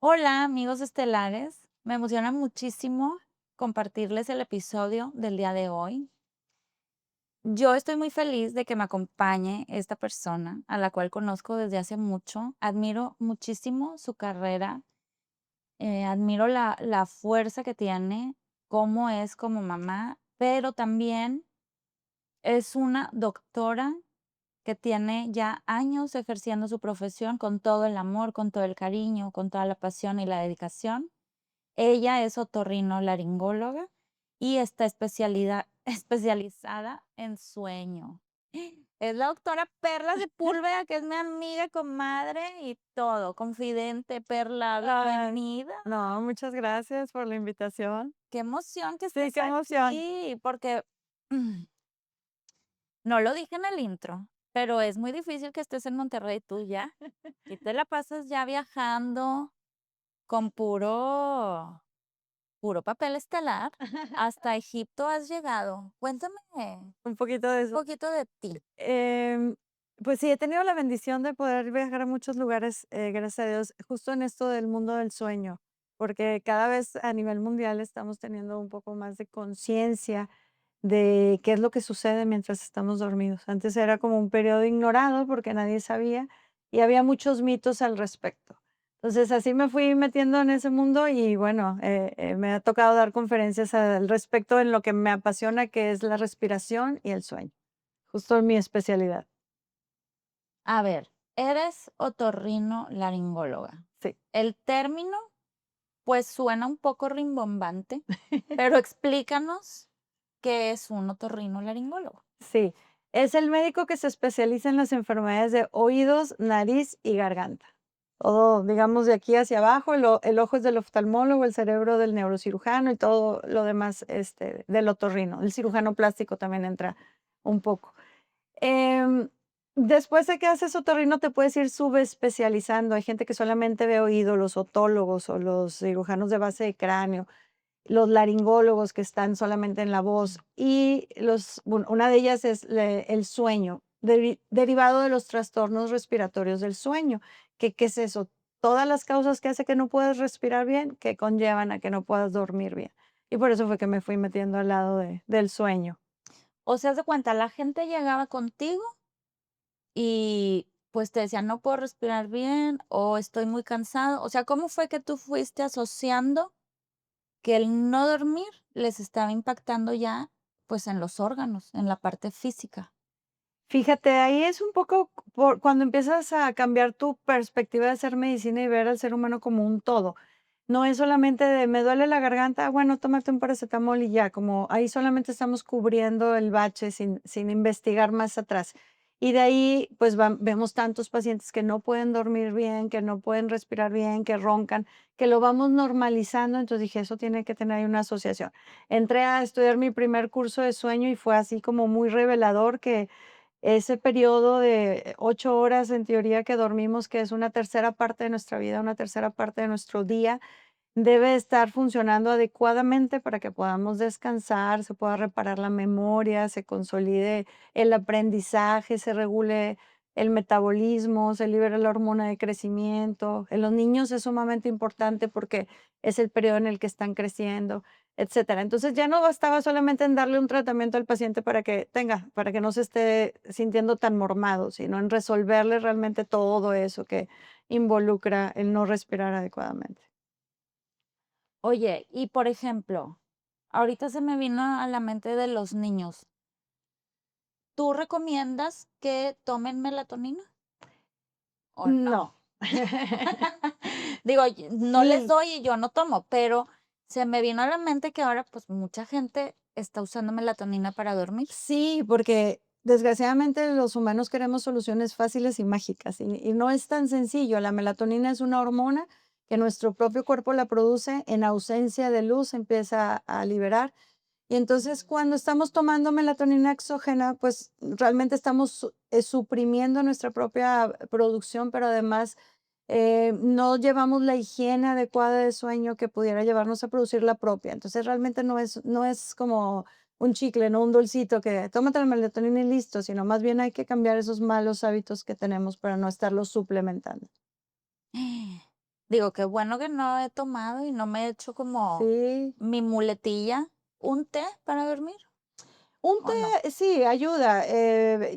Hola, amigos estelares. Me emociona muchísimo compartirles el episodio del día de hoy. Yo estoy muy feliz de que me acompañe esta persona, a la cual conozco desde hace mucho. Admiro muchísimo su carrera, admiro la fuerza que tiene, cómo es como mamá, pero también es una doctora que tiene ya años ejerciendo su profesión con todo el amor, con todo el cariño, con toda la pasión y la dedicación. Ella es otorrinolaringóloga y está especializada en sueño. Es la doctora Perla Sepúlveda, que es mi amiga, comadre y todo, confidente. Perla, Ay, bienvenida. no, muchas gracias por la invitación. Qué emoción que Sí, estés qué emoción. aquí, porque no lo dije en el intro, pero es muy difícil que estés en Monterrey tú ya. Y te la pasas ya viajando con puro papel estelar. Hasta Egipto has llegado. Cuéntame un Un poquito de eso. poquito de ti. Em, pues sí, he tenido la bendición de poder viajar a muchos lugares, gracias a Dios, justo en esto del mundo del sueño, porque cada vez a nivel mundial estamos teniendo un poco más de conciencia de qué es lo que sucede mientras estamos dormidos. Antes era como un periodo ignorado porque nadie sabía y había muchos mitos al respecto. Entonces así me fui metiendo en ese mundo y bueno, me ha tocado dar conferencias al respecto en lo que me apasiona, que es la respiración y el sueño, justo en mi especialidad. A ver, eres otorrinolaringóloga. Sí. El término, pues, suena un poco rimbombante, pero explícanos qué es un otorrinolaringólogo. Sí, es el médico que se especializa en las enfermedades de oídos, nariz y garganta. Todo, digamos, de aquí hacia abajo, el ojo es del oftalmólogo, el cerebro del neurocirujano y todo lo demás del otorrino. El cirujano plástico también entra un poco. Em, Después de que haces otorrino, te puedes ir subespecializando. Hay gente que solamente ve oído, los otólogos o los cirujanos de base de cráneo, los laringólogos que están solamente en la voz y una de ellas es el sueño, derivado de los trastornos respiratorios del sueño. ¿Qué es eso? Todas las causas que hace que no puedas respirar bien, que conllevan a que no puedas dormir bien. Y por eso fue que me fui metiendo al lado del sueño. O sea, haz de cuenta, la gente llegaba contigo y, pues, te decían: "No puedo respirar bien", o "Estoy muy cansado". O sea, ¿cómo fue que tú fuiste asociando que el no dormir les estaba impactando ya, pues, en los órganos, en la parte física? Fíjate, ahí es un poco por cuando empiezas a cambiar tu perspectiva de hacer medicina y ver al ser humano como un todo. No es solamente de me duele la garganta, bueno, tómate un paracetamol y ya, como ahí solamente estamos cubriendo el bache sin investigar más atrás. Y de ahí, pues vemos tantos pacientes que no pueden dormir bien, que no pueden respirar bien, que roncan, que lo vamos normalizando. Entonces dije, eso tiene que tener ahí una asociación. Entré a estudiar mi primer curso de sueño y fue así como muy revelador que ese periodo de 8 horas, en teoría, que dormimos, que es una tercera parte de nuestra vida, una tercera parte de nuestro día, debe estar funcionando adecuadamente para que podamos descansar, se pueda reparar la memoria, se consolide el aprendizaje, se regule el metabolismo, se libere la hormona de crecimiento. En los niños es sumamente importante porque es el periodo en el que están creciendo, etcétera. Entonces, ya no bastaba solamente en darle un tratamiento al paciente para que no se esté sintiendo tan mormado, sino en resolverle realmente todo eso que involucra el no respirar adecuadamente. Oye, y por ejemplo, ahorita se me vino a la mente de los niños. ¿Tú recomiendas que tomen melatonina o no? No. Digo, no les Sí, doy y yo no tomo, pero se me vino a la mente que ahora, pues, mucha gente está usando melatonina para dormir. sí, porque desgraciadamente los humanos queremos soluciones fáciles y mágicas, y no es tan sencillo. La melatonina es una hormona que nuestro propio cuerpo la produce, en ausencia de luz empieza a liberar. Y entonces, cuando estamos tomando melatonina exógena, pues realmente estamos suprimiendo nuestra propia producción, pero además no llevamos la higiene adecuada de sueño que pudiera llevarnos a producir la propia. Entonces, realmente no es como un chicle, no un dulcito que tómate la melatonina y listo, sino más bien hay que cambiar esos malos hábitos que tenemos para no estarlos suplementando. Digo, qué bueno que no he tomado y no me he hecho como Sí. mi muletilla. ¿Un té para dormir Un o no? té, sí, ayuda,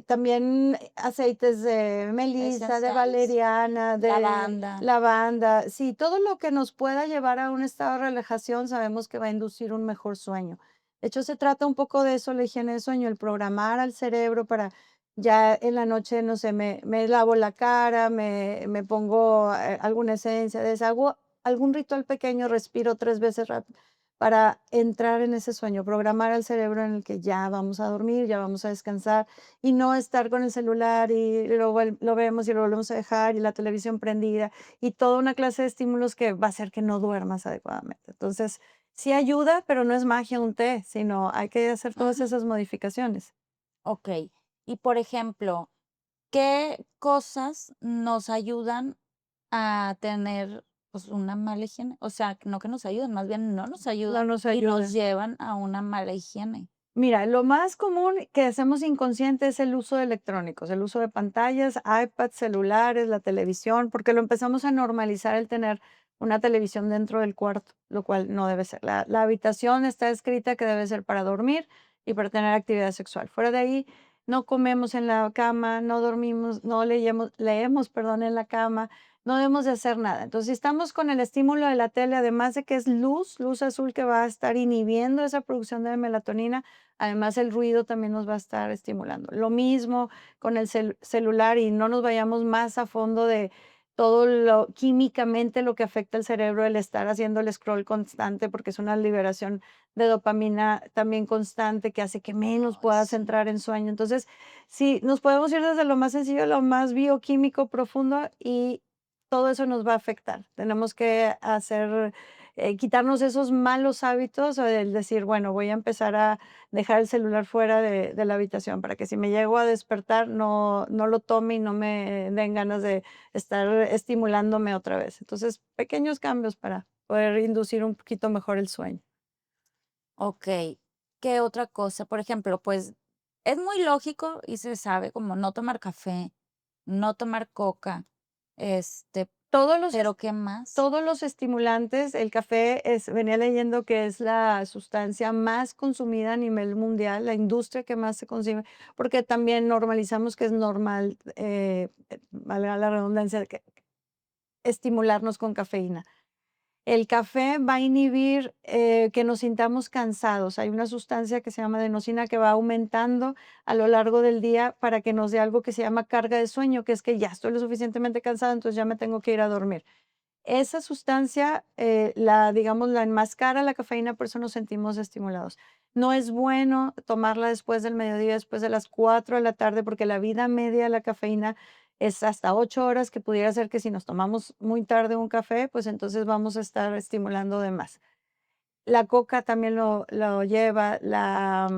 también aceites de melisa, de Esenciales, valeriana, de lavanda. lavanda, sí, todo lo que nos pueda llevar a un estado de relajación sabemos que va a inducir un mejor sueño. De hecho, se trata un poco de eso, la higiene del sueño, el programar al cerebro para ya en la noche, no sé, me lavo la cara, me pongo, alguna esencia de esa, hago algún ritual pequeño, respiro 3 veces para entrar en ese sueño, programar al cerebro en el que ya vamos a dormir, ya vamos a descansar y no estar con el celular y lo vemos y lo volvemos a dejar y la televisión prendida y toda una clase de estímulos que va a hacer que no duermas adecuadamente. Entonces, sí ayuda, pero no es magia un té, sino hay que hacer todas Ujú. esas modificaciones. Okey. Y, por ejemplo, ¿qué cosas nos ayudan a tener, pues, una mala higiene? O sea, no que nos ayuden, más bien no nos No ayudan nos y nos ayuda. llevan a una mala higiene. Mira, lo más común que hacemos inconsciente es el uso de electrónicos, el uso de pantallas, iPads, celulares, la televisión, porque lo empezamos a normalizar el tener una televisión dentro del cuarto, lo cual no debe ser. La habitación está escrita que debe ser para dormir y para tener actividad sexual. Fuera de ahí, no comemos en la cama, no dormimos, no leemos, perdón, en la cama, no debemos de hacer nada. Entonces, si estamos con el estímulo de la tele, además de que es luz azul que va a estar inhibiendo esa producción de melatonina, además, el ruido también nos va a estar estimulando. Lo mismo con el celular y no nos vayamos más a fondo de todo lo químicamente lo que afecta el cerebro el estar haciendo el scroll constante, porque es una liberación de dopamina también constante que hace que menos Ay, puedas sí. entrar en sueño. Entonces, sí, nos podemos ir desde lo más sencillo a lo más bioquímico profundo y todo eso nos va a afectar. Tenemos que hacer, quitarnos esos malos hábitos o el decir, bueno, voy a empezar a dejar el celular fuera de la habitación para que si me llego a despertar no lo tome y no me den ganas de estar estimulándome otra vez. Entonces, pequeños cambios para poder inducir un poquito mejor el sueño. Okey, ¿qué otra cosa? Por ejemplo, pues, es muy lógico y se sabe como no tomar café, no tomar coca, Todos los pero, ¿qué más? Todos los estimulantes, el café venía leyendo que es la sustancia más consumida a nivel mundial, la industria que más se consume, porque también normalizamos que es normal, valga la redundancia, que estimularnos con cafeína. El café va a inhibir, que nos sintamos cansados. Hay una sustancia que se llama adenosina que va aumentando a lo largo del día para que nos dé algo que se llama carga de sueño, que es que ya estoy lo suficientemente cansado, entonces ya me tengo que ir a dormir. Esa sustancia, digamos, la enmascara la cafeína, por eso nos sentimos estimulados. No es bueno tomarla después del mediodía, después de las 4 de la tarde, porque la vida media de la cafeína es hasta 8 horas, que pudiera ser que si nos tomamos muy tarde un café, pues entonces vamos a estar estimulando de más. La coca también lo lleva,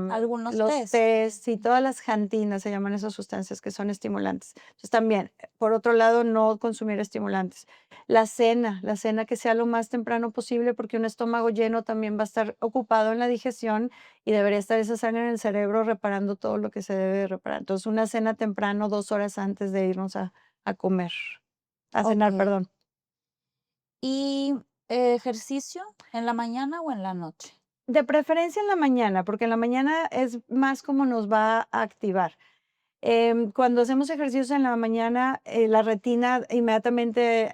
Algunos los tés. tés y todas las xantinas, se llaman esas sustancias que son estimulantes. Entonces, también, por otro lado, no consumir estimulantes. La cena que sea lo más temprano posible, porque un estómago lleno también va a estar ocupado en la digestión y debería estar esa sangre en el cerebro reparando todo lo que se debe de reparar. Entonces, una cena temprano, 2 horas antes de irnos a comer, a cenar, Okey. perdón. ¿Y ejercicio en la mañana o en la noche? De preferencia en la mañana, porque en la mañana es más como nos va a activar. Cuando hacemos ejercicios en la mañana, la retina inmediatamente,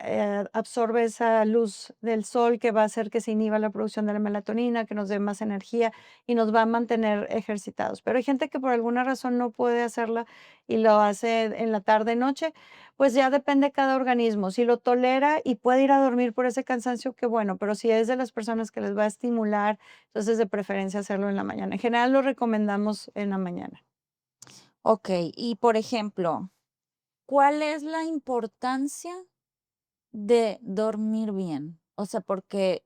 absorbe esa luz del sol que va a hacer que se inhiba la producción de la melatonina, que nos dé más energía y nos va a mantener ejercitados. Pero hay gente que por alguna razón no puede hacerla y lo hace en la tarde, noche, pues ya depende de cada organismo. Si lo tolera y puede ir a dormir por ese cansancio, qué bueno, pero si es de las personas que les va a estimular, entonces de preferencia hacerlo en la mañana. En general lo recomendamos en la mañana. Okey, y por ejemplo, ¿cuál es la importancia de dormir bien? O sea, porque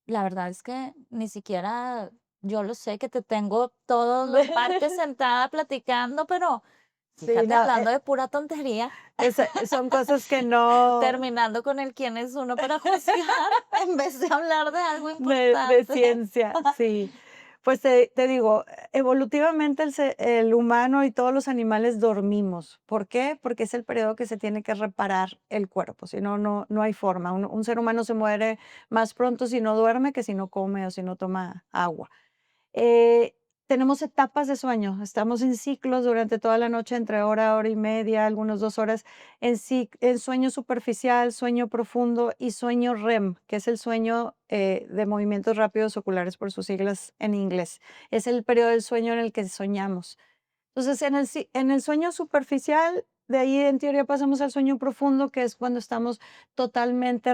la verdad es que ni siquiera yo lo sé, que te tengo todas las partes sentada platicando, pero Sí, fíjate, no, hablando de pura tontería, son cosas que no terminando con el quién es uno para juzgar, en vez de hablar de algo de importante. ciencia, sí. Pues te digo, evolutivamente el humano y todos los animales dormimos. ¿Por qué? Porque es el periodo que se tiene que reparar el cuerpo, si no, no hay forma. Un ser humano se muere más pronto si no duerme que si no come o si no toma agua. Eh, Tenemos etapas de sueño, estamos en ciclos durante toda la noche, entre hora y media, algunos 2 horas, en sueño superficial, sueño profundo y sueño REM, que es el sueño, de movimientos rápidos oculares, por sus siglas en inglés. Es el periodo del sueño en el que soñamos. Entonces, en el sueño superficial, de ahí en teoría pasamos al sueño profundo, que es cuando estamos totalmente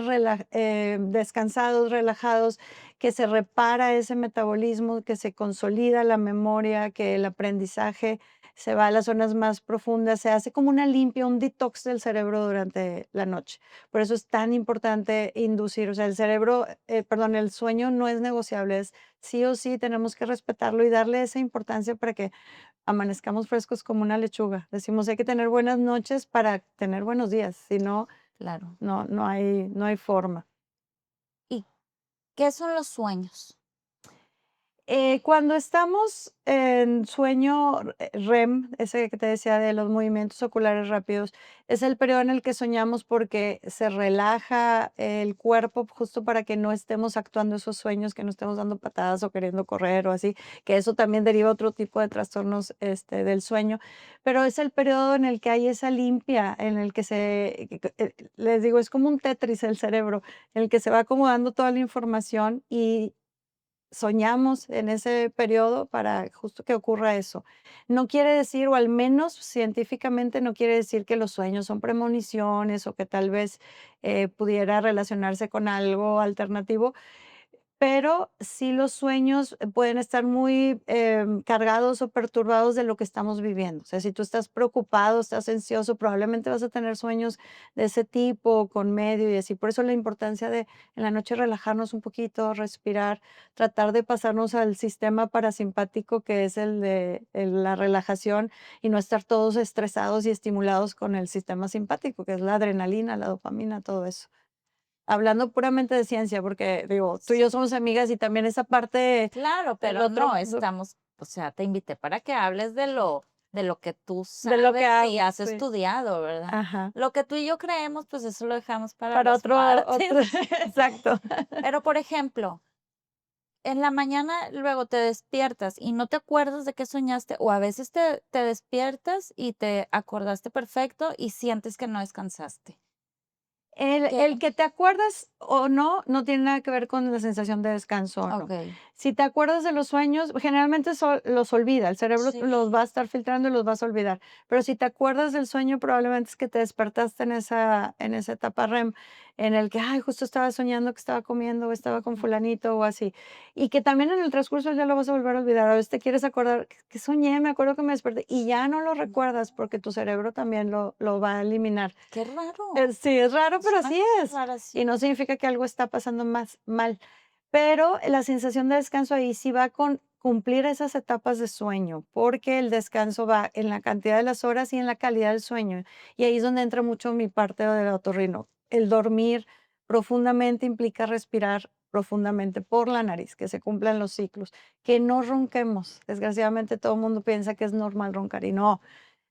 descansados, relajados, que se repara ese metabolismo, que se consolida la memoria, que el aprendizaje se va a las zonas más profundas, se hace como una limpia, un detox del cerebro durante la noche. Por eso es tan importante inducir, o sea, el sueño no es negociable, es sí o sí tenemos que respetarlo y darle esa importancia para que amanezcamos frescos como una lechuga. Decimos, hay que tener buenas noches para tener buenos días, si no, Claro. no hay forma. ¿Y qué son los sueños? Cuando estamos en sueño REM, ese que te decía de los movimientos oculares rápidos, es el periodo en el que soñamos porque se relaja el cuerpo justo para que no estemos actuando esos sueños, que no estemos dando patadas o queriendo correr o así, que eso también deriva otro tipo de trastornos del sueño, pero es el periodo en el que hay esa limpia, en el que les digo, es como un Tetris el cerebro, en el que se va acomodando toda la información y soñamos en ese periodo para justo que ocurra eso. No quiere decir, o al menos científicamente no quiere decir que los sueños son premoniciones o que tal vez pudiera relacionarse con algo alternativo, pero sí los sueños pueden estar muy, cargados o perturbados de lo que estamos viviendo. O sea, si tú estás preocupado, estás ansioso, probablemente vas a tener sueños de ese tipo, con medio y así. Por eso la importancia de en la noche relajarnos un poquito, respirar, tratar de pasarnos al sistema parasimpático, que es la relajación, y no estar todos estresados y estimulados con el sistema simpático, que es la adrenalina, la dopamina, todo eso. Hablando puramente de ciencia, porque digo, tú y yo somos amigas y también esa parte Claro, del pero no, otro estamos, o sea, te invité para que hables de lo que tú de lo que sabes y hago, has sí. estudiado, ¿verdad? Ajá. Lo que tú y yo creemos, pues eso lo dejamos para Para los martes. otro exacto. Pero, por ejemplo, en la mañana luego te despiertas y no te acuerdas de qué soñaste, o a veces te despiertas y te acordaste perfecto y sientes que no descansaste. ¿Qué? El que te acuerdas o no, no tiene nada que ver con la sensación de descanso o no. Okey. Si te acuerdas de los sueños, generalmente los olvida, el cerebro Sí. los va a estar filtrando y los vas a olvidar. Pero si te acuerdas del sueño, probablemente es que te despertaste en esa etapa REM, en el que, ay, justo estaba soñando que estaba comiendo o estaba con fulanito o así. Y que también en el transcurso ya lo vas a volver a olvidar. A veces te quieres acordar, que soñé? Me acuerdo que me desperté y ya no lo recuerdas porque tu cerebro también lo va a eliminar. Qué raro. Sí, es raro, Es pero una así cosa es. rara, sí. Y no significa que algo está pasando más mal. Pero la sensación de descanso ahí sí va con cumplir esas etapas de sueño, porque el descanso va en la cantidad de las horas y en la calidad del sueño. Y ahí es donde entra mucho mi parte del otorrino. El dormir profundamente implica respirar profundamente por la nariz, que se cumplan los ciclos, que no ronquemos. Desgraciadamente todo el mundo piensa que es normal roncar y no.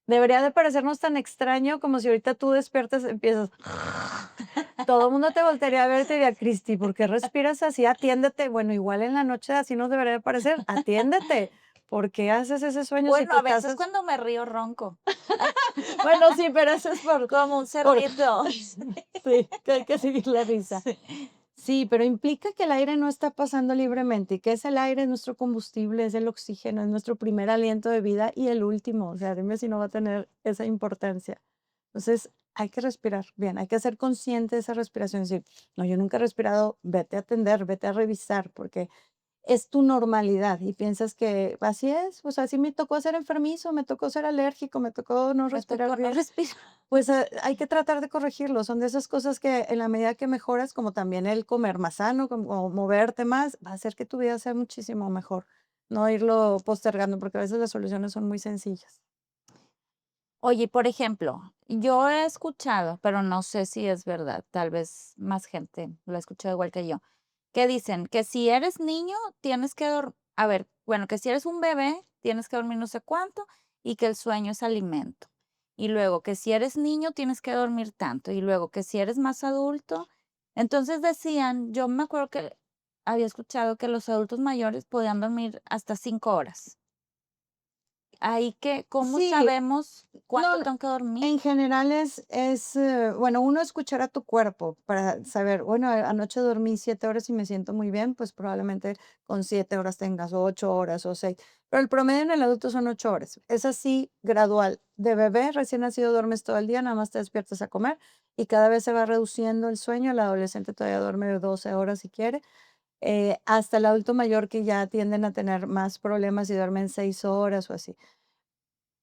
Debería de parecernos tan extraño como si ahorita tú despiertas, empiezas, todo el mundo te voltearía a ver y te diría: "Cristi, ¿por qué respiras así? Atiéndete". Bueno, igual en la noche así nos debería de parecer, atiéndete. ¿Por qué haces ese sueño si Bueno, tú a estás veces cuando me río ronco, bueno, sí, pero eso es como un por cerdito. sí, que hay que seguir la risa. Sí. Sí, pero implica que el aire no está pasando libremente, y que es el aire, es nuestro combustible, es el oxígeno, es nuestro primer aliento de vida y el último, o sea, dime si no va a tener esa importancia. Entonces, hay que respirar bien, hay que ser consciente de esa respiración, decir, no, yo nunca he respirado, vete a atender, vete a revisar, porque es tu normalidad y piensas que así es, pues así me tocó ser enfermizo, me tocó ser alérgico, me tocó no Me respirar tocó no bien. respirar. Pues, hay que tratar de corregirlo. Son de esas cosas que en la medida que mejoras, como también el comer más sano, como moverte más, va a hacer que tu vida sea muchísimo mejor. No irlo postergando, porque a veces las soluciones son muy sencillas. Oye, por ejemplo, yo he escuchado, pero no sé si es verdad, tal vez más gente lo ha escuchado igual que yo, que dicen que si eres niño tienes que a ver, bueno, que si eres un bebé, tienes que dormir no sé cuánto y que el sueño es alimento. Y luego que si eres niño, tienes que dormir tanto. Y luego que si eres más adulto. Entonces decían, yo me acuerdo que había escuchado que los adultos mayores podían dormir hasta 5 horas. Ahí que, ¿cómo Sí, sabemos no, cuánto tengo que dormir? en general bueno, uno escuchar a tu cuerpo para saber, bueno, anoche dormí 7 horas y me siento muy bien, pues probablemente con 7 horas tengas 8 horas o 6, pero el promedio en el adulto son 8 horas. Es así gradual. De bebé recién nacido duermes todo el día, nada más te despiertas a comer y cada vez se va reduciendo el sueño. El adolescente todavía duerme 12 horas si quiere, hasta el adulto mayor que ya tienden a tener más problemas y duermen 6 horas o así.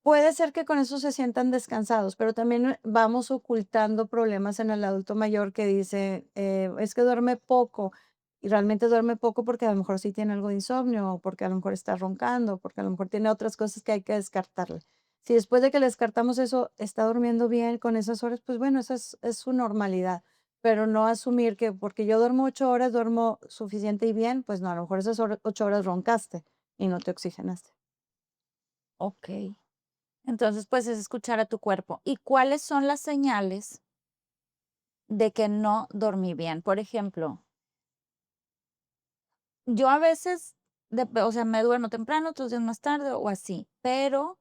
Puede ser que con eso se sientan descansados, pero también vamos ocultando problemas en el adulto mayor que dice, es que duerme poco y realmente duerme poco porque a lo mejor sí tiene algo de insomnio o porque a lo mejor está roncando, porque a lo mejor tiene otras cosas que hay que descartarle. Si después de que le descartamos eso está durmiendo bien con esas horas, pues bueno, esa es su normalidad, pero no asumir que porque yo duermo 8 horas, duermo suficiente y bien, pues no, a lo mejor esas 8 horas roncaste y no te oxigenaste. Okey. Entonces, pues, es escuchar a tu cuerpo. ¿Y cuáles son las señales de que no dormí bien? Por ejemplo, yo a veces, o sea, me duermo temprano, otros días más tarde o así, pero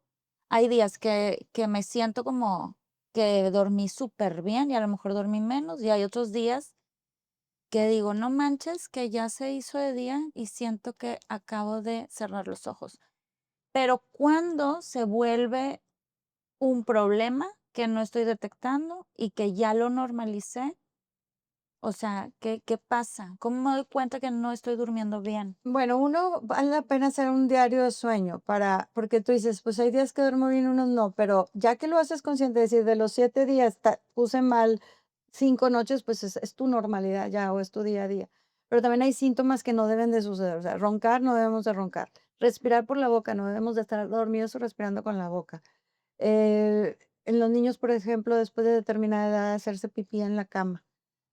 hay días que me siento como que dormí súper bien y a lo mejor dormí menos, y hay otros días que digo: "No manches, que ya se hizo de día y siento que acabo de cerrar los ojos". Pero, ¿cuándo se vuelve un problema que no estoy detectando y que ya lo normalicé? O sea, ¿qué pasa? ¿Cómo me doy cuenta que no estoy durmiendo bien? Bueno, uno vale la pena hacer un diario de sueño porque tú dices, pues hay días que duermo bien, unos no, pero ya que lo haces consciente, decir, de los 7 días puse mal 5 noches, pues es tu normalidad ya o es tu día a día. Pero también hay síntomas que no deben de suceder, o sea, roncar no debemos de roncar, respirar por la boca, no debemos de estar dormidos o respirando con la boca. En los niños, por ejemplo, después de determinada edad, hacerse pipí en la cama.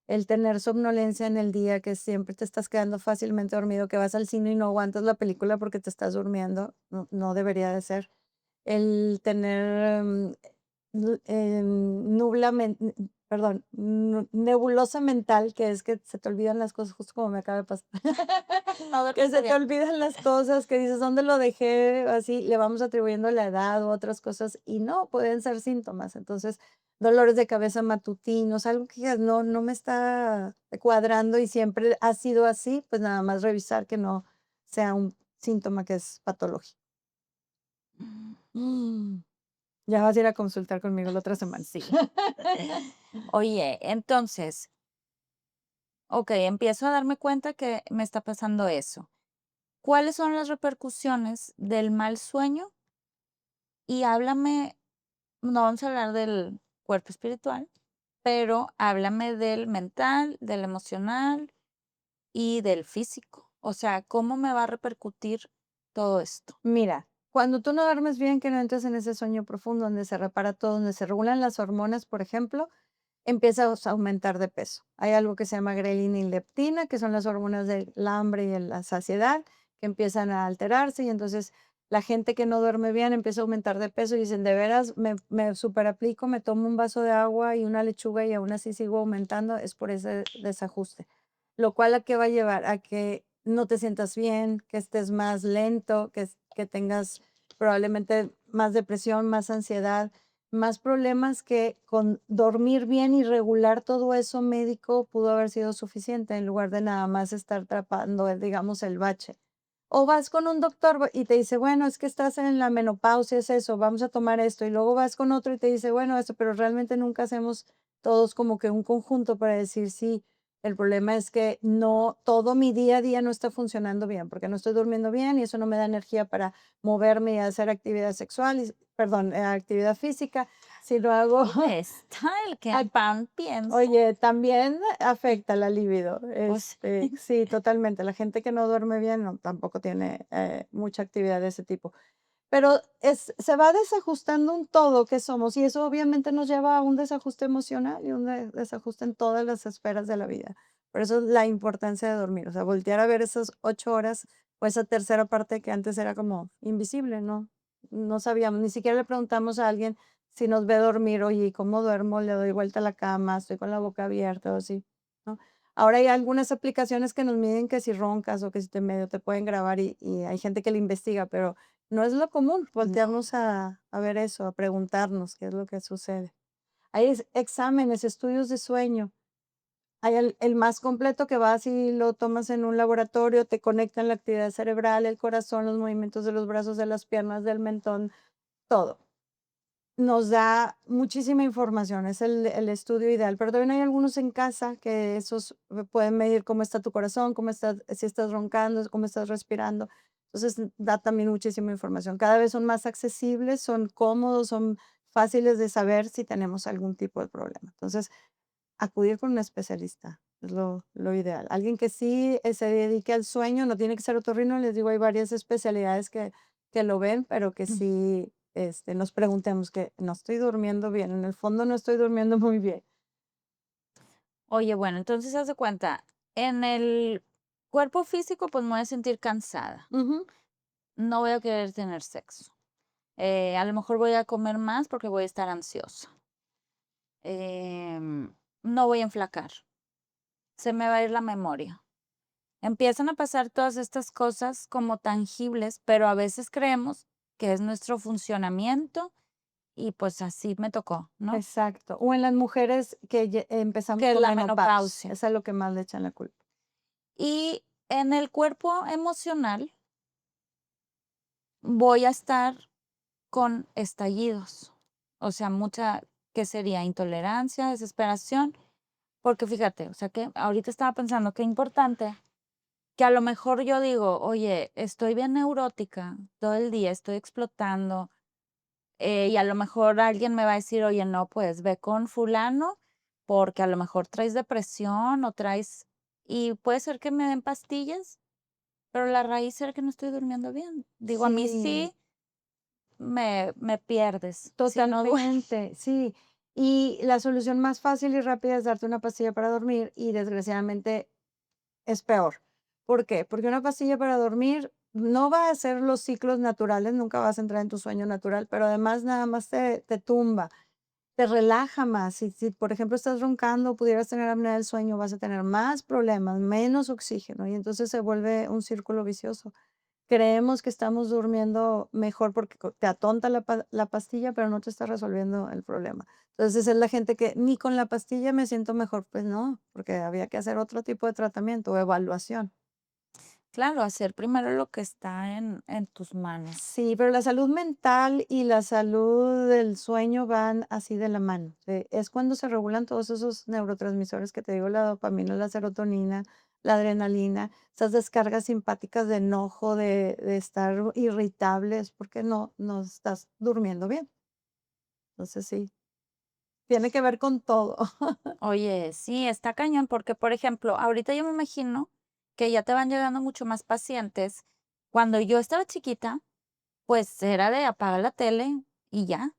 El tener somnolencia en el día, que siempre te estás quedando fácilmente dormido, que vas al cine y no aguantas la película porque te estás durmiendo, no debería de ser. El tener, nubla men perdón, nebulosa mental, que es que se te olvidan las cosas, justo como me acaba de pasar. No Que dormiste se te bien. olvidan las cosas, que dices: "¿Dónde lo dejé?", así, le vamos atribuyendo la edad u otras cosas, y no, pueden ser síntomas. Entonces, dolores de cabeza matutinos, algo que digas: "No me está cuadrando y siempre ha sido así", pues nada más revisar que no sea un síntoma que es patológico. Mm. Mm, ya vas a ir a consultar conmigo la otra semana. Sí. Oye, entonces, okey, empiezo a darme cuenta que me está pasando eso. ¿Cuáles son las repercusiones del mal sueño? Y háblame, no vamos a hablar del cuerpo espiritual, pero háblame del mental, del emocional y del físico. O sea, ¿cómo me va a repercutir todo esto? Mira, cuando tú no duermes bien, que no entras en ese sueño profundo donde se repara todo, donde se regulan las hormonas, por ejemplo, empiezas a aumentar de peso. Hay algo que se llama grelina y leptina, que son las hormonas del hambre y de la saciedad, que empiezan a alterarse y entonces la gente que no duerme bien empieza a aumentar de peso y dicen, de veras, me superaplico, me tomo un vaso de agua y una lechuga y aún así sigo aumentando, es por ese desajuste. Lo cual, ¿a qué va a llevar? A que no te sientas bien, que estés más lento, que tengas probablemente más depresión, más ansiedad, más problemas que con dormir bien y regular todo eso médico pudo haber sido suficiente en lugar de nada más estar tapando, digamos, el bache. O vas con un doctor y te dice, bueno, es que estás en la menopausia, es eso, vamos a tomar esto. Y luego vas con otro y te dice, bueno, eso, pero realmente nunca hacemos todos como que un conjunto para decir, sí, el problema es que no, todo mi día a día no está funcionando bien, porque no estoy durmiendo bien y eso no me da energía para moverme y hacer actividad sexual, perdón, actividad física. Si lo hago, Ahí está el que ac- pan piensa. oye, también afecta la libido. Pues, Sí, totalmente. La gente que no duerme bien tampoco tiene mucha actividad de ese tipo. Pero se va desajustando un todo que somos y eso obviamente nos lleva a un desajuste emocional y un desajuste en todas las esferas de la vida. Por eso la importancia de dormir, o sea, voltear a ver esas 8 horas o esa tercera parte que antes era como invisible, no sabíamos, ni siquiera le preguntamos a alguien si nos ve dormir: "Oye, ¿cómo duermo? ¿Le doy vuelta a la cama? ¿Estoy con la boca abierta?", o así, ¿no? Ahora hay algunas aplicaciones que nos miden que si roncas o que si te medio te pueden grabar y hay gente que le investiga, pero no es lo común No. voltearnos a ver eso, a preguntarnos qué es lo que sucede. Hay exámenes, estudios de sueño. Hay el más completo que vas y lo tomas en un laboratorio, te conectan la actividad cerebral, el corazón, los movimientos de los brazos, de las piernas, del mentón, todo. Nos da muchísima información, es el estudio ideal, pero también hay algunos en casa que esos pueden medir cómo está tu corazón, cómo estás, si estás roncando, cómo estás respirando. Entonces, da también muchísima información. Cada vez son más accesibles, son cómodos, son fáciles de saber si tenemos algún tipo de problema. Entonces, acudir con un especialista es lo ideal. Alguien que sí, se dedique al sueño, no tiene que ser otorrino, les digo, hay varias especialidades que lo ven, pero que sí, nos preguntemos que no estoy durmiendo bien, en el fondo no estoy durmiendo muy bien. Oye, bueno, entonces haz de cuenta, en el cuerpo físico, pues, me voy a sentir cansada, Ujú, no voy a querer tener sexo, a lo mejor voy a comer más porque voy a estar ansiosa, no voy a enflacar, se me va a ir la memoria. Empiezan a pasar todas estas cosas como tangibles, pero a veces creemos que es nuestro funcionamiento y, pues, así me tocó, ¿no? exacto. O en las mujeres que empezamos Que es con la menopausia, menopausia. es a lo que más le echan la culpa. Y en el cuerpo emocional voy a estar con estallidos, o sea, mucha, ¿qué sería? Intolerancia, desesperación, porque fíjate, o sea, que ahorita estaba pensando qué importante que a lo mejor yo digo: "Oye, estoy bien neurótica todo el día, estoy explotando", y a lo mejor alguien me va a decir: "Oye, no, pues ve con fulano, porque a lo mejor traes depresión o traes", y puede ser que me den pastillas, pero la raíz será que no estoy durmiendo bien. Digo, a mí Sí. sí me pierdes, si no duermo. Totalmente, sí. Y la solución más fácil y rápida es darte una pastilla para dormir y desgraciadamente es peor. ¿Por qué? Porque una pastilla para dormir no va a hacer los ciclos naturales, nunca vas a entrar en tu sueño natural, pero además nada más te tumba, te relaja más. Si, por ejemplo, estás roncando, pudieras tener apnea del sueño, vas a tener más problemas, menos oxígeno y entonces se vuelve un círculo vicioso. Creemos que estamos durmiendo mejor porque te atonta la pastilla, pero no te está resolviendo el problema. Entonces, es la gente que ni con la pastilla me siento mejor. Pues no, porque había que hacer otro tipo de tratamiento o evaluación. Claro, hacer primero lo que está en tus manos. Sí, pero la salud mental y la salud del sueño van así de la mano. Es cuando se regulan todos esos neurotransmisores que te digo, la dopamina, la serotonina, la adrenalina, esas descargas simpáticas de enojo, de estar irritables, porque no estás durmiendo bien. Entonces sí, tiene que ver con todo. Oye, sí, está cañón, porque, por ejemplo, ahorita yo me imagino que ya te van llegando mucho más pacientes. Cuando yo estaba chiquita, pues era de apagar la tele y ya,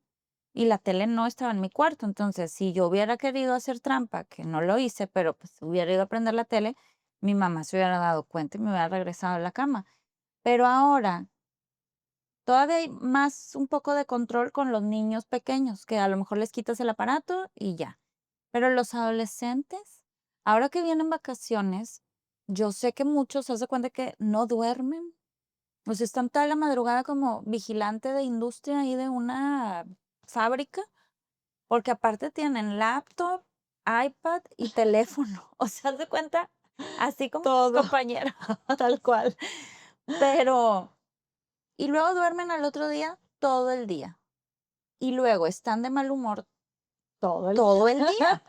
y la tele no estaba en mi cuarto. Entonces, si yo hubiera querido hacer trampa, que no lo hice, pero pues hubiera ido a prender la tele, mi mamá se hubiera dado cuenta y me hubiera regresado a la cama. Pero ahora todavía hay más un poco de control con los niños pequeños, que a lo mejor les quitas el aparato y ya. Pero los adolescentes, ahora que vienen vacaciones, yo sé que muchos, haz de cuenta que no duermen, pues están toda la madrugada como vigilante de industria ahí de una fábrica, porque aparte tienen laptop, iPad y teléfono. O sea, haz de cuenta, así como mis Todo, compañeros. tal cual, Pero, y luego duermen al otro día todo el día. Y luego están de mal humor todo el todo el día,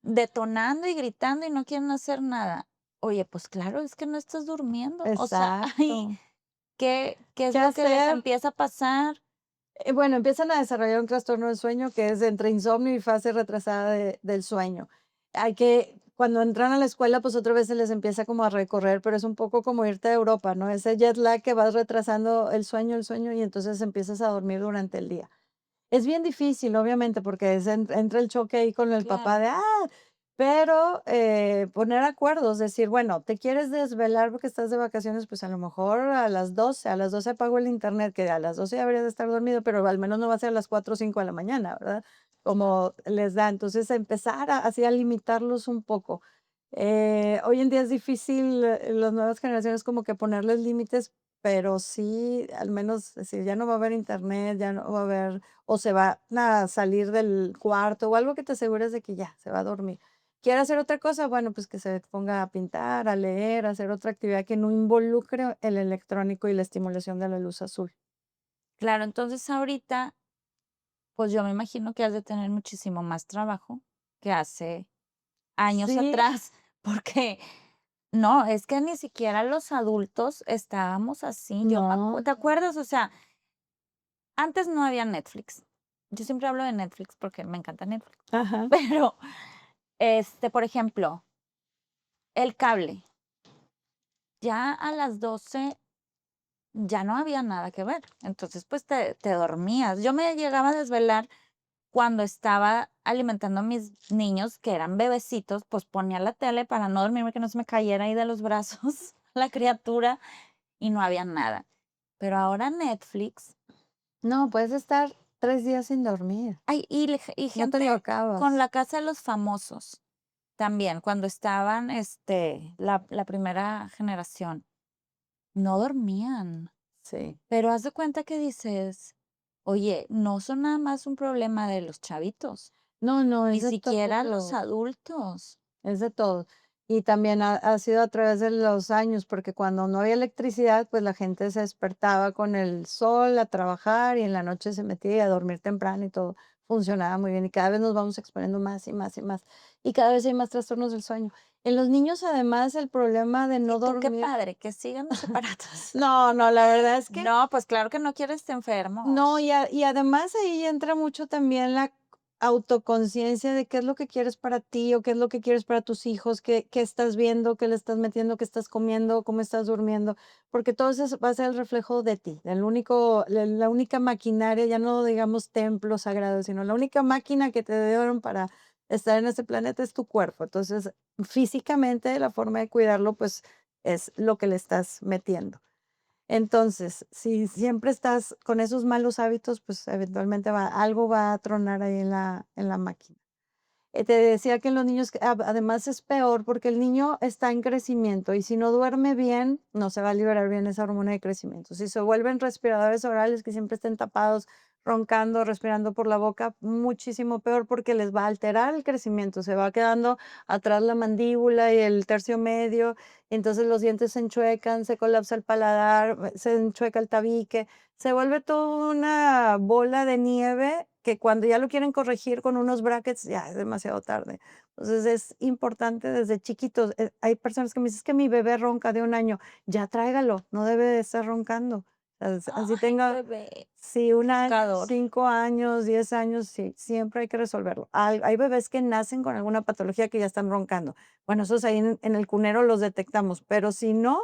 detonando y gritando y no quieren hacer nada. Oye, pues claro, es que no estás durmiendo. O sea, ahí, exacto. ¿qué es ¿Qué lo que les hacer? empieza a pasar? Bueno, empiezan a desarrollar un trastorno del sueño que es entre insomnio y fase retrasada del sueño. Cuando entran a la escuela, pues otra vez se les empieza como a recorrer, pero es un poco como irte a Europa, ¿no? Ese jet lag que vas retrasando el sueño, y entonces empiezas a dormir durante el día. Es bien difícil, obviamente, porque entra el choque ahí con el papá Claro. de, Pero, poner acuerdos, decir, bueno, te quieres desvelar porque estás de vacaciones, pues, a lo mejor a las 12 apago el Internet, que a las 12 ya deberías de estar dormido, pero al menos no va a ser a las 4 o 5 de la mañana, ¿verdad? Claro. Como les da. Entonces, empezar así a limitarlos un poco. Hoy en día es difícil, las nuevas generaciones como que ponerles límites, pero sí, al menos decir, ya no va a haber Internet, ya no va a haber, o se va a salir del cuarto, o algo que te asegures de que ya se va a dormir. ¿Quiere hacer otra cosa? Bueno, pues que se ponga a pintar, a leer, a hacer otra actividad que no involucre el electrónico y la estimulación de la luz azul. Claro, entonces ahorita, pues yo me imagino que has de tener muchísimo más trabajo que hace años Sí, atrás, porque no, es que ni siquiera los adultos estábamos así. no, ¿Te acuerdas? O sea, antes no había Netflix. Yo siempre hablo de Netflix porque me encanta Netflix, ajá, pero, por ejemplo, el cable, ya a las 12 ya no había nada que ver. Entonces, pues, te dormías. Yo me llegaba a desvelar cuando estaba alimentando a mis niños, que eran bebecitos, pues, ponía la tele para no dormirme, que no se me cayera ahí de los brazos la criatura, y no había nada. Pero ahora Netflix, no, puedes estar 3 días sin dormir, ay, y no te lo gente con acabas. La Casa de los Famosos, también, cuando estaban, la primera generación, no dormían. Sí, Pero haz de cuenta que dices: "Oye, no son nada más un problema de los chavitos, no, no, es ni de siquiera los todo. adultos". Es de todo. Y también ha sido a través de los años, porque cuando no había electricidad, pues la gente se despertaba con el sol a trabajar y en la noche se metía a dormir temprano y todo funcionaba muy bien. Y cada vez nos vamos exponiendo más y más y más. Y cada vez hay más trastornos del sueño. En los niños, además, el problema de no Y tú, qué dormir. padre, que sigan los aparatos. No, no, la verdad es que No, pues claro que no quieres no, enfermos. y además ahí entra mucho también la autoconciencia de qué es lo que quieres para ti, o qué es lo que quieres para tus hijos, qué estás viendo, qué le estás metiendo, qué estás comiendo, cómo estás durmiendo, porque todo eso va a ser el reflejo de ti, el único la única maquinaria, ya no digamos templo sagrado, sino la única máquina que te dieron para estar en este planeta es tu cuerpo. Entonces, físicamente, la forma de cuidarlo, pues, es lo que le estás metiendo. Entonces, si siempre estás con esos malos hábitos, pues eventualmente algo va a tronar ahí en la máquina. Te decía que en los niños, además es peor porque el niño está en crecimiento y si no duerme bien, no se va a liberar bien esa hormona de crecimiento. Si se vuelven respiradores orales que siempre estén tapados, roncando, respirando por la boca, muchísimo peor porque les va a alterar el crecimiento. Se va quedando atrás la mandíbula y el tercio medio, y entonces los dientes se enchuecan, se colapsa el paladar, se enchueca el tabique, se vuelve toda una bola de nieve que cuando ya lo quieren corregir con unos brackets, ya es demasiado tarde. Entonces, es importante desde chiquitos. Hay personas que me dicen: "Es que mi bebé ronca de 1 año". Ya tráigalo, no debe de estar roncando. Así Ay, tenga, bebé, sí, 1 año, pecador. 5 años, 10 años, sí, siempre hay que resolverlo. Hay bebés que nacen con alguna patología que ya están roncando. Bueno, esos ahí en el cunero los detectamos, pero si no,